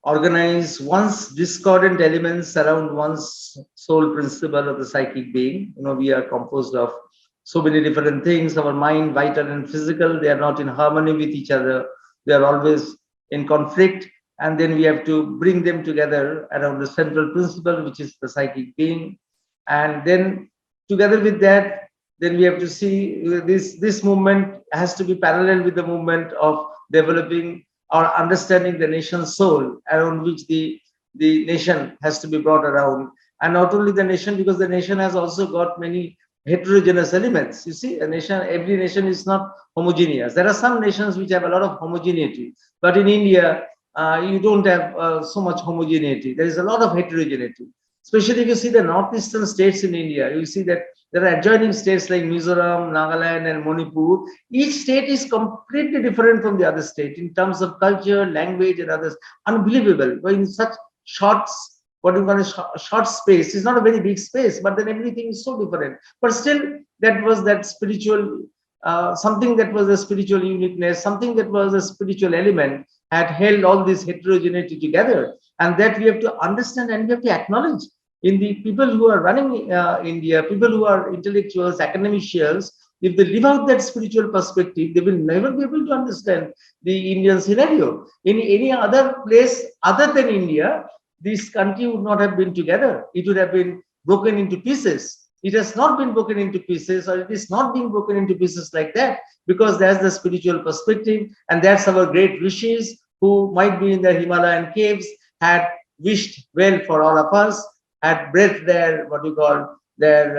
organize one's discordant elements around one's soul principle of the psychic being. We are composed of so many different things. Our mind, vital and physical, they are not in harmony with each other. They are always in conflict. And then we have to bring them together around the central principle, which is the psychic being. And then together with that, then we have to see this movement has to be parallel with the movement of developing or understanding the nation's soul, around which the nation has to be brought around. And not only the nation, because the nation has also got many heterogeneous elements. You see, every nation is not homogeneous. There are some nations which have a lot of homogeneity, but in India, you don't have so much homogeneity. There is a lot of heterogeneity. Especially if you see the northeastern states in India, you see that there are adjoining states like Mizoram, Nagaland, and Manipur. Each state is completely different from the other state in terms of culture, language, and others. Unbelievable. But in such short space, it's not a very big space, but then everything is so different. But still, that was that spiritual, something that was a spiritual uniqueness, something that was a spiritual element had held all this heterogeneity together. And that we have to understand and we have to acknowledge. In the people who are running India, people who are intellectuals, academicians, if they live out that spiritual perspective, they will never be able to understand the Indian scenario. In any other place other than India, this country would not have been together. It would have been broken into pieces. It has not been broken into pieces, or it is not being broken into pieces like that, because there's the spiritual perspective, and that's our great rishis who might be in the Himalayan caves had wished well for all of us, had breathed their what you call their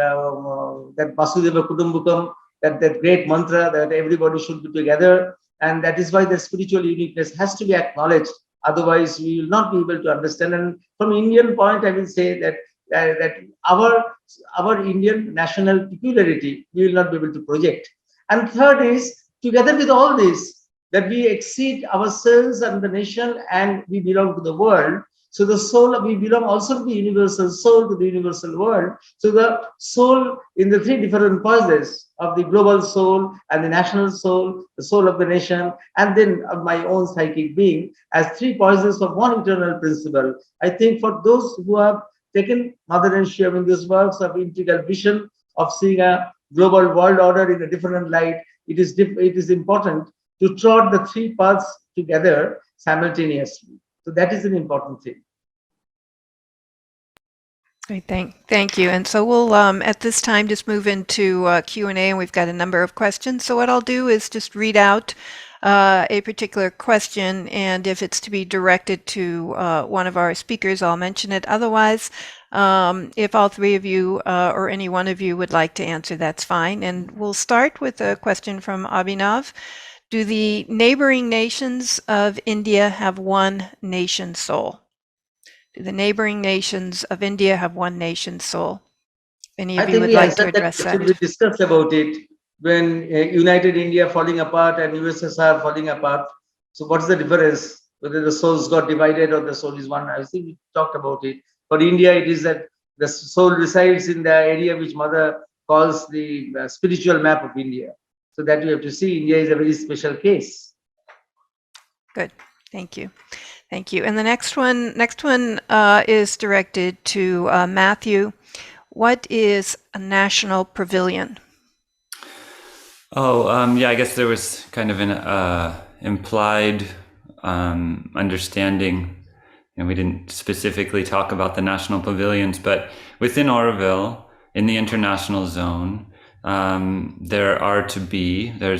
that Vasudeva Kutumbukam, that great mantra that everybody should be together, and that is why the spiritual uniqueness has to be acknowledged. Otherwise, we will not be able to understand. And from Indian point, I will say that that our Indian national peculiarity we will not be able to project. And third is, together with all this, that we exceed ourselves and the nation, and we belong to the world. So the soul, we belong also to the universal soul, to the universal world. So the soul in the three different phases of the global soul and the national soul, the soul of the nation, and then of my own psychic being, as three poisons of one eternal principle. I think for those who have taken Mother and Shiva in these works of integral vision of seeing a global world order in a different light, it is important to trot the three paths together simultaneously. So that is an important thing. Great, thank you. And so we'll at this time just move into Q&A, and we've got a number of questions. So what I'll do is just read out a particular question, and if it's to be directed to one of our speakers, I'll mention it. Otherwise, if all three of you or any one of you would like to answer, that's fine. And we'll start with a question from Abhinav. Do the neighboring nations of India have one nation soul? Do the neighboring nations of India have one nation soul? Any of you would like to address that? We discussed about it when United India falling apart and USSR falling apart. So what's the difference? Whether the souls got divided or the soul is one? I think we talked about it. For India, it is that the soul resides in the area which Mother calls the spiritual map of India. So that we have to see. India is a very special case. Good. Thank you. Thank you. And the next one is directed to Matthew. What is a national pavilion? Yeah, I guess there was kind of an implied understanding, and we didn't specifically talk about the national pavilions, but within Auroville, in the international zone, there's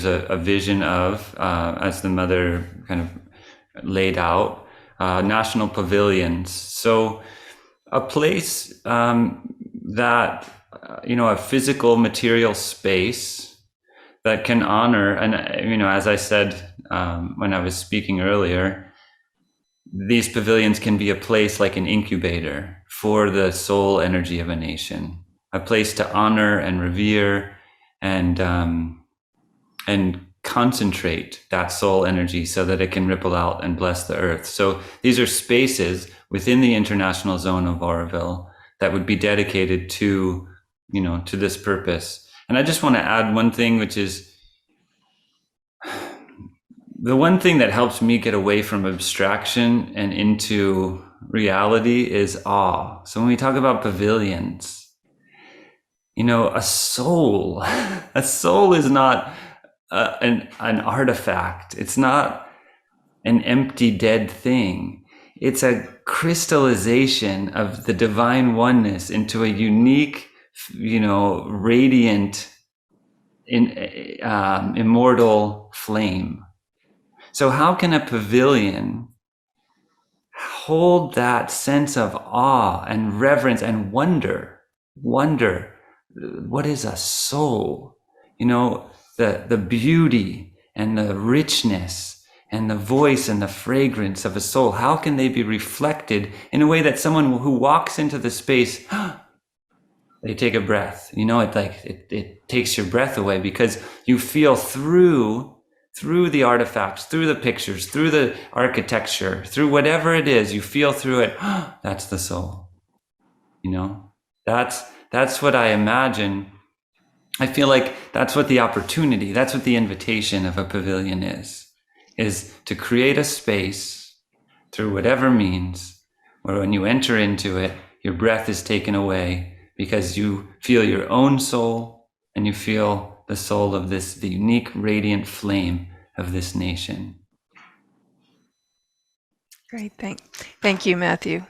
a vision of, as the Mother kind of laid out, national pavilions. So a place that, a physical material space that can honor, and, as I said when I was speaking earlier, these pavilions can be a place like an incubator for the soul energy of a nation, a place to honor and revere and concentrate that soul energy so that it can ripple out and bless the earth. So these are spaces within the international zone of Auroville that would be dedicated to, to this purpose. And I just want to add one thing, which is the one thing that helps me get away from abstraction and into reality is awe. So when we talk about pavilions, a soul is not an artifact. It's not an empty, dead thing. It's a crystallization of the divine oneness into a unique, radiant, immortal flame. So how can a pavilion hold that sense of awe and reverence and wonder? What is a soul? The beauty and the richness and the voice and the fragrance of a soul, how can they be reflected in a way that someone who walks into the space, they take a breath, it takes your breath away, because you feel through the artifacts, through the pictures, through the architecture, through whatever it is, you feel through it. That's the soul. That's what I imagine. I feel like that's what the opportunity, that's what the invitation of a pavilion is to create a space through whatever means where when you enter into it, your breath is taken away because you feel your own soul and you feel the soul of the unique radiant flame of this nation. Great. Thank you, Matthew.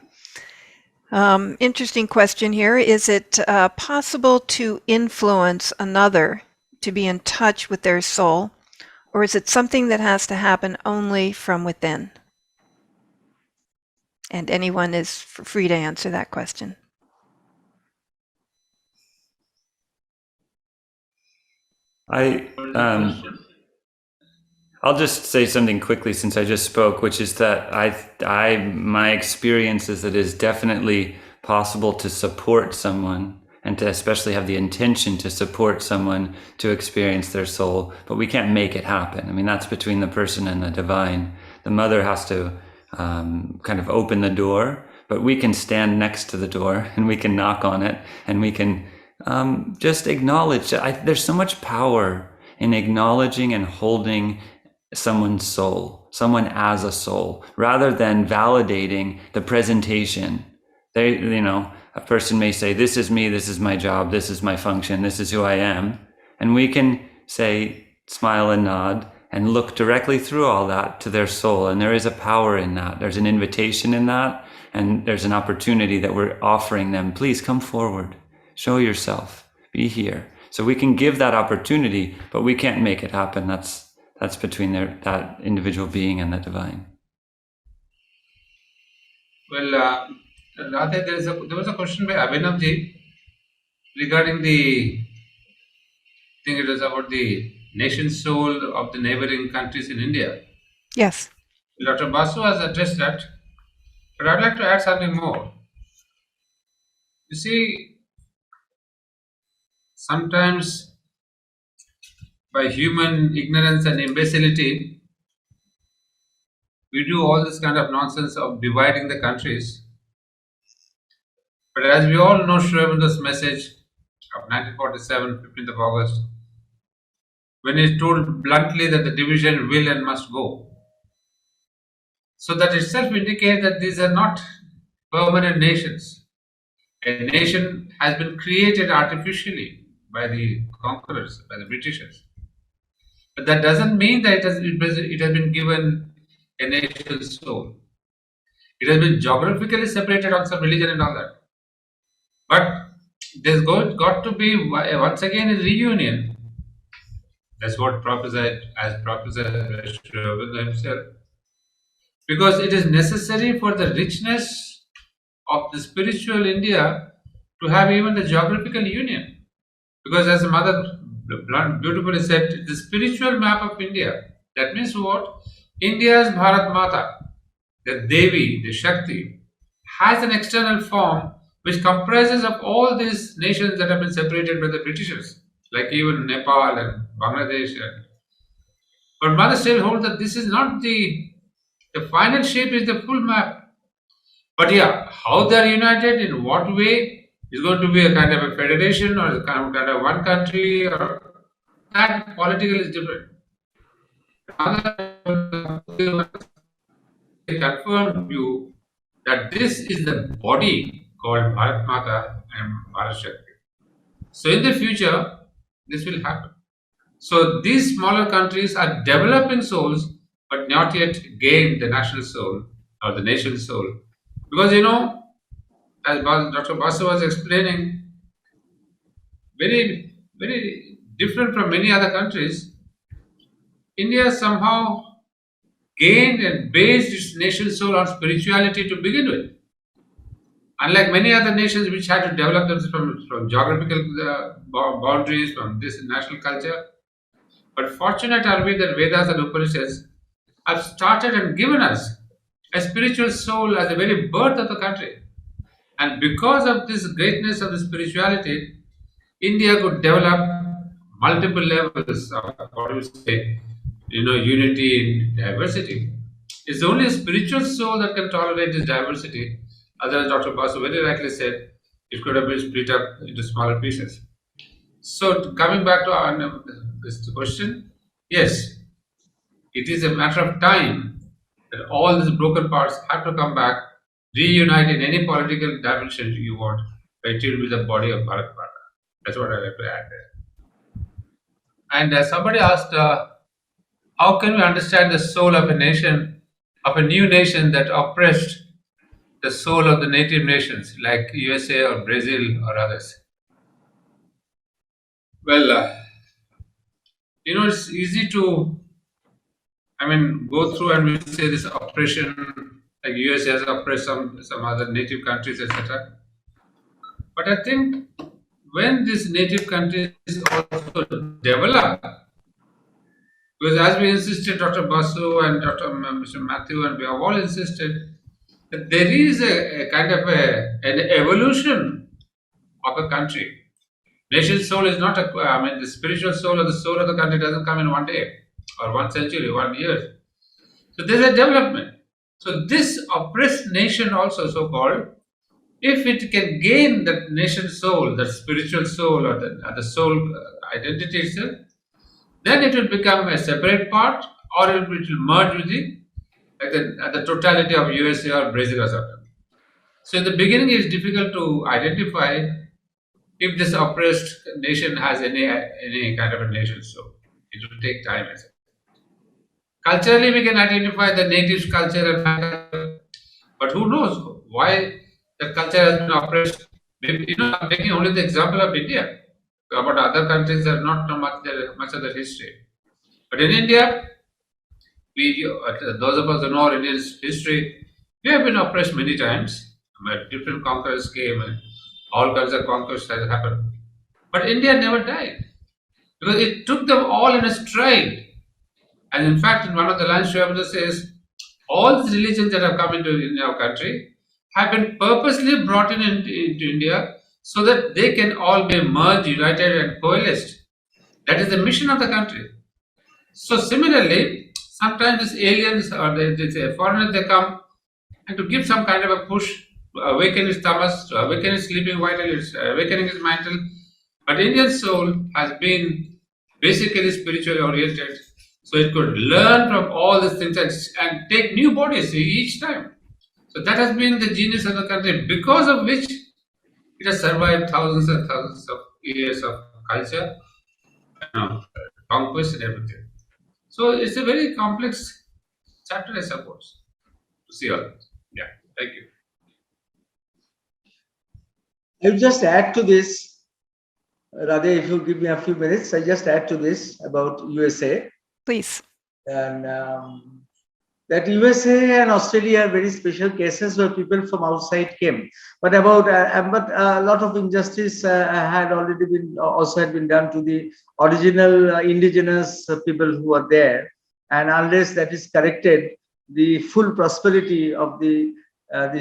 Interesting question here. Is it possible to influence another to be in touch with their soul, or is it something that has to happen only from within? And anyone is free to answer that question. I'll just say something quickly since I just spoke, which is that my experience is that it is definitely possible to support someone and to especially have the intention to support someone to experience their soul, but we can't make it happen. I mean, that's between the person and the divine. The mother has to kind of open the door, but we can stand next to the door and we can knock on it and we can just acknowledge. There's so much power in acknowledging and holding someone's soul, someone as a soul, rather than validating the presentation. A person may say, this is me, this is my job, this is my function, this is who I am. And we can say, smile and nod and look directly through all that to their soul. And there is a power in that. There's an invitation in that. And there's an opportunity that we're offering them. Please come forward, show yourself, be here. So we can give that opportunity, but we can't make it happen. That's between that individual being and the divine. Well, Radhe, there was a question by Abhinavji regarding I think it was about the nation soul of the neighboring countries in India. Yes. Dr. Basu has addressed that, but I'd like to add something more. You see, sometimes by human ignorance and imbecility, we do all this kind of nonsense of dividing the countries. But as we all know, Sri Aurobindo's message of 1947, 15th of August, when he told bluntly that the division will and must go. So that itself indicates that these are not permanent nations. A nation has been created artificially by the conquerors, by the Britishers. But that doesn't mean that it has been given a nation's soul. It has been geographically separated on some religion and all that. But there's got to be once again a reunion. That's what Professor Vishnu himself. Because it is necessary for the richness of the spiritual India to have even the geographical union. Because as the mother beautifully said, the spiritual map of India, that means what? India's Bharat Mata, the Devi, the Shakti, has an external form which comprises of all these nations that have been separated by the Britishers, like even Nepal and Bangladesh. But Mother still holds that this is not the final shape, is the full map. But yeah, how they are united, in what way, is going to be a kind of a federation or a kind of one country, or that political is different. They confirmed you that this is the body called Bharat Mata and Bharat Shakti. So in the future, this will happen. So these smaller countries are developing souls, but not yet gained the national soul or the nation soul. Because as Dr. Basu was explaining, very, very different from many other countries, India somehow gained and based its nation soul on spirituality to begin with. Unlike many other nations which had to develop themselves from geographical boundaries, from this national culture. But fortunate are we that Vedas and Upanishads have started and given us a spiritual soul as the very birth of the country. And because of this greatness of the spirituality, India could develop multiple levels of, what do you say, unity in diversity. It's only a spiritual soul that can tolerate this diversity. As Dr. Basu very rightly said, it could have been split up into smaller pieces. So coming back to this question, yes, it is a matter of time that all these broken parts have to come back reunite in any political dimension you want, but it will be the body of Bharat Mata. That's what I like to add there. And somebody asked, how can we understand the soul of a nation, of a new nation that oppressed the soul of the native nations like USA or Brazil or others? Well, it's easy to, go through and we say this oppression, like US has oppressed some other native countries, etc. But I think when these native countries also develop, because as we insisted, Dr. Basu and Mr. Matthew, and we have all insisted that there is a kind of an evolution of a country. Nation soul is not the spiritual soul or the soul of the country doesn't come in one day or 1 century, 1 year. So there's a development. So this oppressed nation also, so-called, if it can gain that nation soul, that spiritual soul or the soul identity itself, then it will become a separate part or it will merge with the totality of USA or Brazil or something. So in the beginning it's difficult to identify if this oppressed nation has any kind of a nation soul. It will take time. Culturally, we can identify the native culture, but who knows why the culture has been oppressed? Maybe, I'm taking only the example of India. About other countries, there are not much of the history. But in India, those of us who know our Indian history, we have been oppressed many times. Different conquerors came and all kinds of conquests has happened. But India never died because it took them all in a stride. And in fact, in one of the lines, Sri Aurobindo says, all these religions that have come into in our country have been purposely brought into India so that they can all be merged, united, and coalesced. That is the mission of the country. So similarly, sometimes these aliens or the foreigners, they come and to give some kind of a push to awaken his tamas, to awaken his sleeping vital, awakening his mantle. But Indian soul has been basically spiritually oriented. So it could learn from all these things and take new bodies each time. So that has been the genius of the country, because of which it has survived thousands and thousands of years of culture, conquest and everything. So it's a very complex chapter, I suppose, to see all that. Yeah, thank you. I'll just add to this, Radhe, if you give me a few minutes, I just add to this about USA. Please. And that USA and Australia are very special cases where people from outside came. But a lot of injustice had been done to the original indigenous people who are there. And unless that is corrected, the full prosperity of the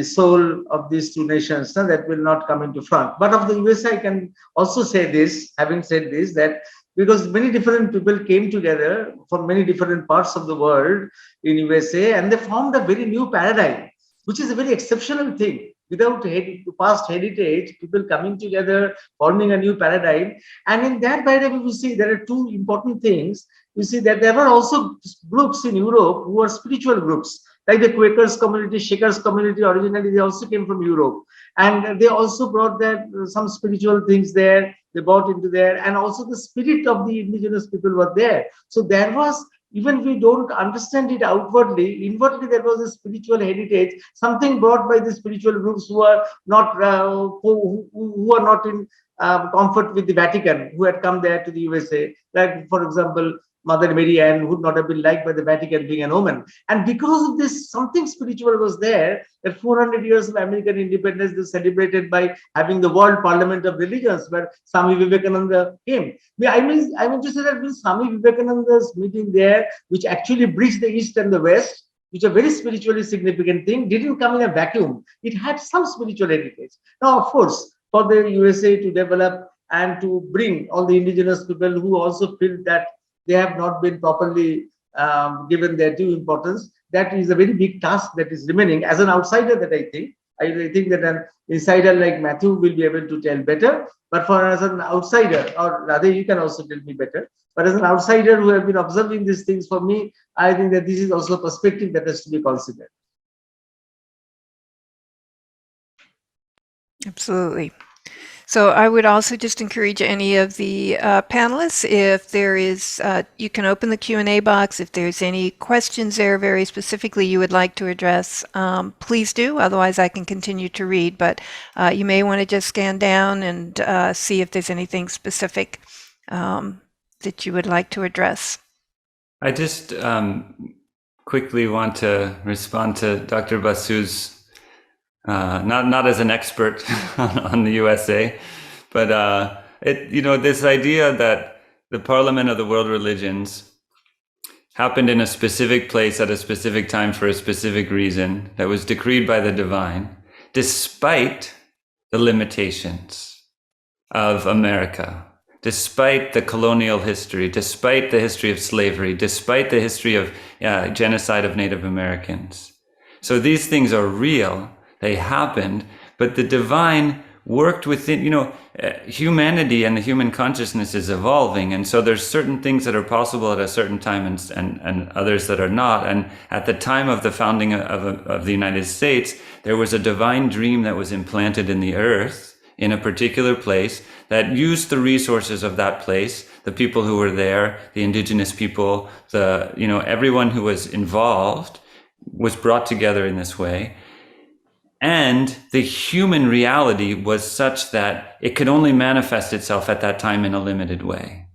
soul of these two nations, that will not come into front. But of the USA, I can also say this, having said this, that because many different people came together from many different parts of the world in USA, and they formed a very new paradigm, which is a very exceptional thing. Without past heritage, people coming together, forming a new paradigm. And in that paradigm, you see there are two important things. You see that there were also groups in Europe who were spiritual groups, like the Quakers community, Shakers community. Originally, they also came from Europe, and they also brought some spiritual things there. They brought into there, and also the spirit of the indigenous people were there. So there was, even we don't understand it outwardly, inwardly there was a spiritual heritage, something brought by the spiritual groups who are not who are not in comfort with the Vatican, who had come there to the USA. Like, for example, Mother Mary Ann would not have been liked by the Vatican, being an woman. And because of this, something spiritual was there, that 400 years of American independence is celebrated by having the World Parliament of Religions, where Swami Vivekananda came. I mean to say that Swami Vivekananda's meeting there, which actually bridged the East and the West, which is a very spiritually significant thing, didn't come in a vacuum. It had some spiritual heritage. Now, of course, for the USA to develop and to bring all the indigenous people who also feel that they have not been properly given their due importance, that is a very big task that is remaining. As an outsider, that I think that an insider like Matthew will be able to tell better. But as an outsider, or rather you can also tell me better, but as an outsider who have been observing these things, for me, I think that this is also a perspective that has to be considered. Absolutely. So I would also just encourage any of the panelists, if there is, you can open the Q&A box. If there's any questions there very specifically you would like to address, please do. Otherwise, I can continue to read. But you may want to just scan down and see if there's anything specific that you would like to address. I just quickly want to respond to Dr. Basu's, not as an expert on the USA, but this idea that the Parliament of the World Religions happened in a specific place at a specific time for a specific reason that was decreed by the divine, despite the limitations of America, despite the colonial history, despite the history of slavery, despite the history of genocide of Native Americans. So these things are real, they happened, but the divine worked within, humanity and the human consciousness is evolving. And so there's certain things that are possible at a certain time and others that are not. And at the time of the founding of the United States, there was a divine dream that was implanted in the earth in a particular place that used the resources of that place, the people who were there, the indigenous people, everyone who was involved was brought together in this way. And the human reality was such that it could only manifest itself at that time in a limited way.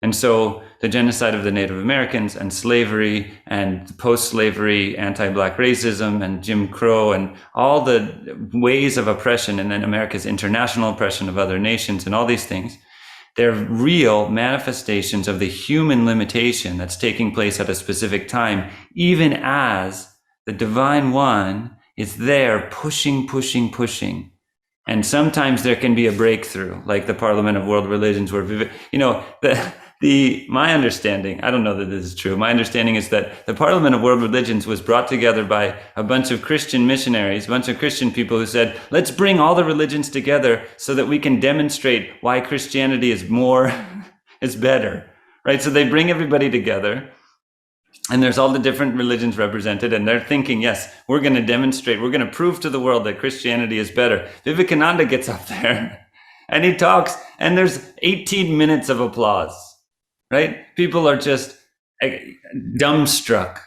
And so the genocide of the Native Americans and slavery and post-slavery anti-Black racism and Jim Crow and all the ways of oppression, and then America's international oppression of other nations and all these things, they're real manifestations of the human limitation that's taking place at a specific time, even as the Divine One is there pushing. And sometimes there can be a breakthrough, like the Parliament of World Religions, where, my understanding, I don't know that this is true, my understanding is that the Parliament of World Religions was brought together by a bunch of Christian missionaries, a bunch of Christian people who said, let's bring all the religions together so that we can demonstrate why Christianity is is better, right? So they bring everybody together. And there's all the different religions represented, and they're thinking, yes, we're going to demonstrate, we're going to prove to the world that Christianity is better. Vivekananda gets up there and he talks, and there's 18 minutes of applause, right? People are just dumbstruck.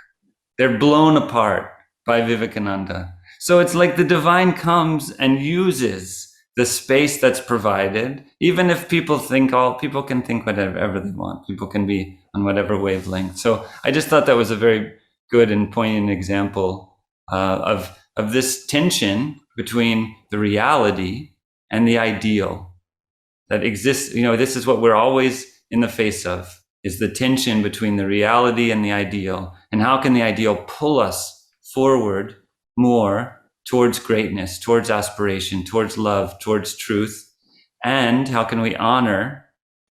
They're blown apart by Vivekananda. So it's like the divine comes and uses the space that's provided, even if people can think whatever they want. People can be on whatever wavelength. So I just thought that was a very good and poignant example of this tension between the reality and the ideal that exists. This is what we're always in the face of, is the tension between the reality and the ideal. And how can the ideal pull us forward more towards greatness, towards aspiration, towards love, towards truth? And how can we honor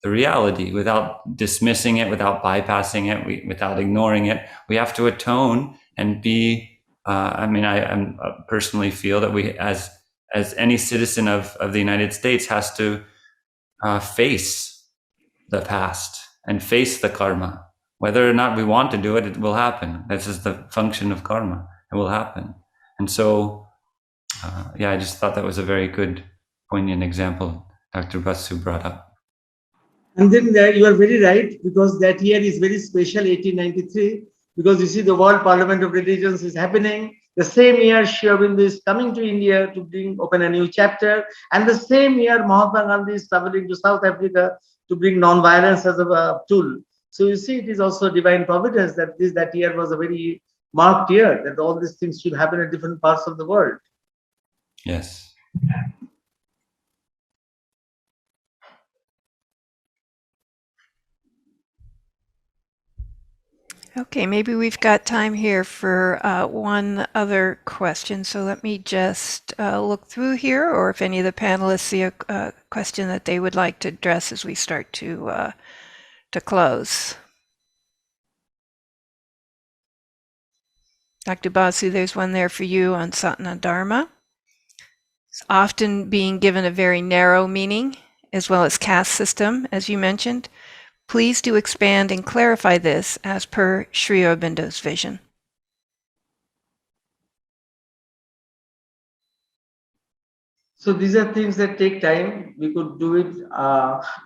the reality without dismissing it, without bypassing it, without ignoring it? We have to atone and be, I personally feel that we, as any citizen of the United States, has to face the past and face the karma. Whether or not we want to do it, it will happen. This is the function of karma. It will happen. And so, I just thought that was a very good, poignant example Dr. Basu brought up. And then you are very right, because that year is very special, 1893, because you see the World Parliament of Religions is happening. The same year, Sri Aurobindo is coming to India to open a new chapter. And the same year, Mahatma Gandhi is traveling to South Africa to bring non-violence as a tool. So you see, it is also divine providence that year was a very marked year, that all these things should happen in different parts of the world. Yes. Okay, maybe we've got time here for one other question. So let me just look through here, or if any of the panelists see a question that they would like to address as we start to close. Dr. Basu, there's one there for you on Satna Dharma. It's often being given a very narrow meaning, as well as caste system, as you mentioned. Please do expand and clarify this as per Sri Aurobindo's vision. So these are things that take time. We could do it,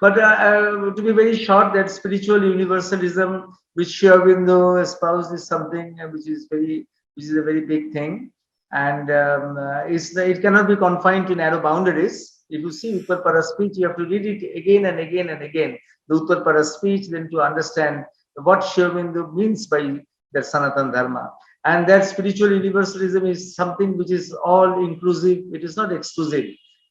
but to be very short, that spiritual universalism which Sri Aurobindo espoused is something which is a very big thing, and it cannot be confined to narrow boundaries. If you see Uttarpara speech, you have to read it again and again and again. The Uttarpara speech, then to understand what Sri Aurobindo means by that Sanatan Dharma. And that spiritual universalism is something which is all inclusive, it is not exclusive,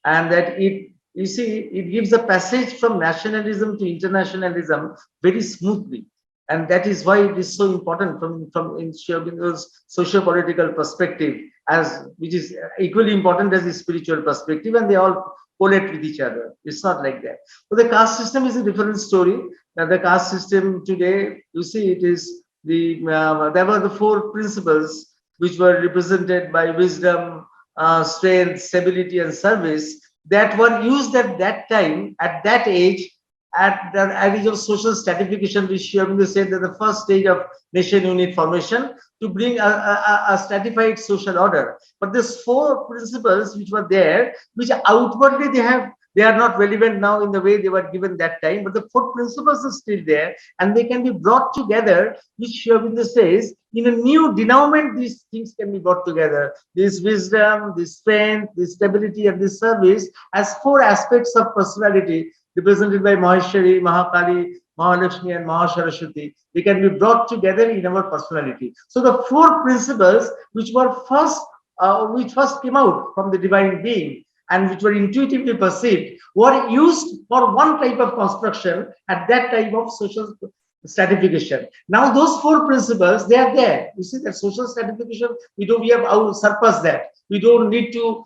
and that it, you see, it gives a passage from nationalism to internationalism very smoothly, and that is why it is so important from in Sri Aurobindo's socio-political perspective, as which is equally important as the spiritual perspective, and they all collate with each other. It's not like that. So the caste system is a different story. The caste system today, you see, it is there were the four principles which were represented by wisdom, strength, stability, and service, that were used at that time, at that age, at the age of social stratification, which Sri Aurobindo said that the first stage of nation unit formation, to bring a stratified social order. But these four principles which were there, which outwardly they are not relevant now in the way they were given that time, but the four principles are still there, and they can be brought together, which Sri Aurobindo says, in a new denouement, these things can be brought together. This wisdom, this strength, this stability, and this service as four aspects of personality represented by Maheshwari, Mahakali, Mahalakshmi, and Mahasaraswati. They can be brought together in our personality. So the four principles which first came out from the divine being and which were intuitively perceived were used for one type of construction at that type of social stratification. Now those four principles, they are there. You see that social stratification, we have surpassed that. We don't need to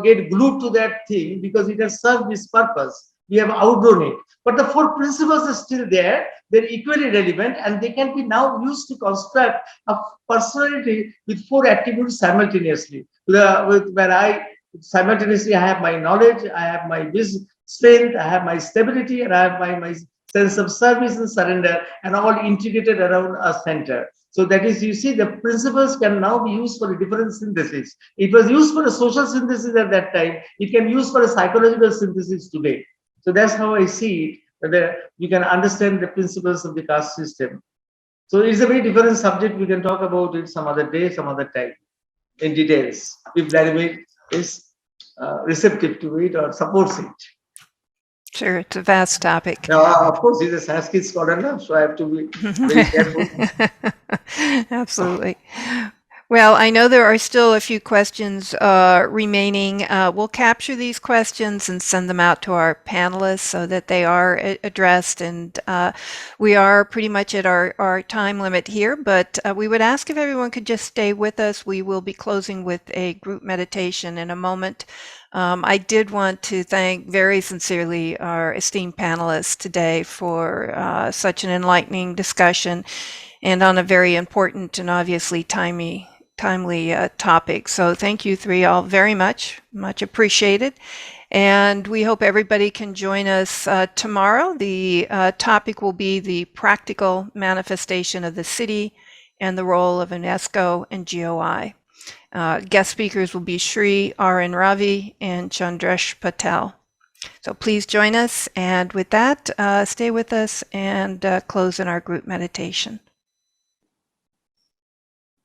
get glued to that thing because it has served its purpose. We have outgrown it. But the four principles are still there. They're equally relevant, and they can be now used to construct a personality with four attributes simultaneously. Where I simultaneously I have my knowledge, I have my strength, I have my stability, and I have my sense of service and surrender, and all integrated around a center. So that is, you see, the principles can now be used for a different synthesis. It was used for a social synthesis at that time. It can be used for a psychological synthesis today. So that's how I see it, that you can understand the principles of the caste system. So it's a very different subject. We can talk about it some other day, some other time, in details, if Vladimir is receptive to it or supports it. Sure, it's a vast topic. Now, of course, he's a Sanskrit scholar now, so I have to be very careful. Absolutely. Well, I know there are still a few questions remaining. We'll capture these questions and send them out to our panelists so that they are addressed. And we are pretty much at our time limit here, but we would ask if everyone could just stay with us. We will be closing with a group meditation in a moment. I did want to thank very sincerely our esteemed panelists today for such an enlightening discussion and on a very important and obviously timely topic. So thank you three all very much appreciated. And we hope everybody can join us tomorrow. The topic will be the practical manifestation of the city and the role of UNESCO and GOI. Guest speakers will be Sri R.N. Ravi and Chandresh Patel. So please join us. And with that, stay with us and close in our group meditation.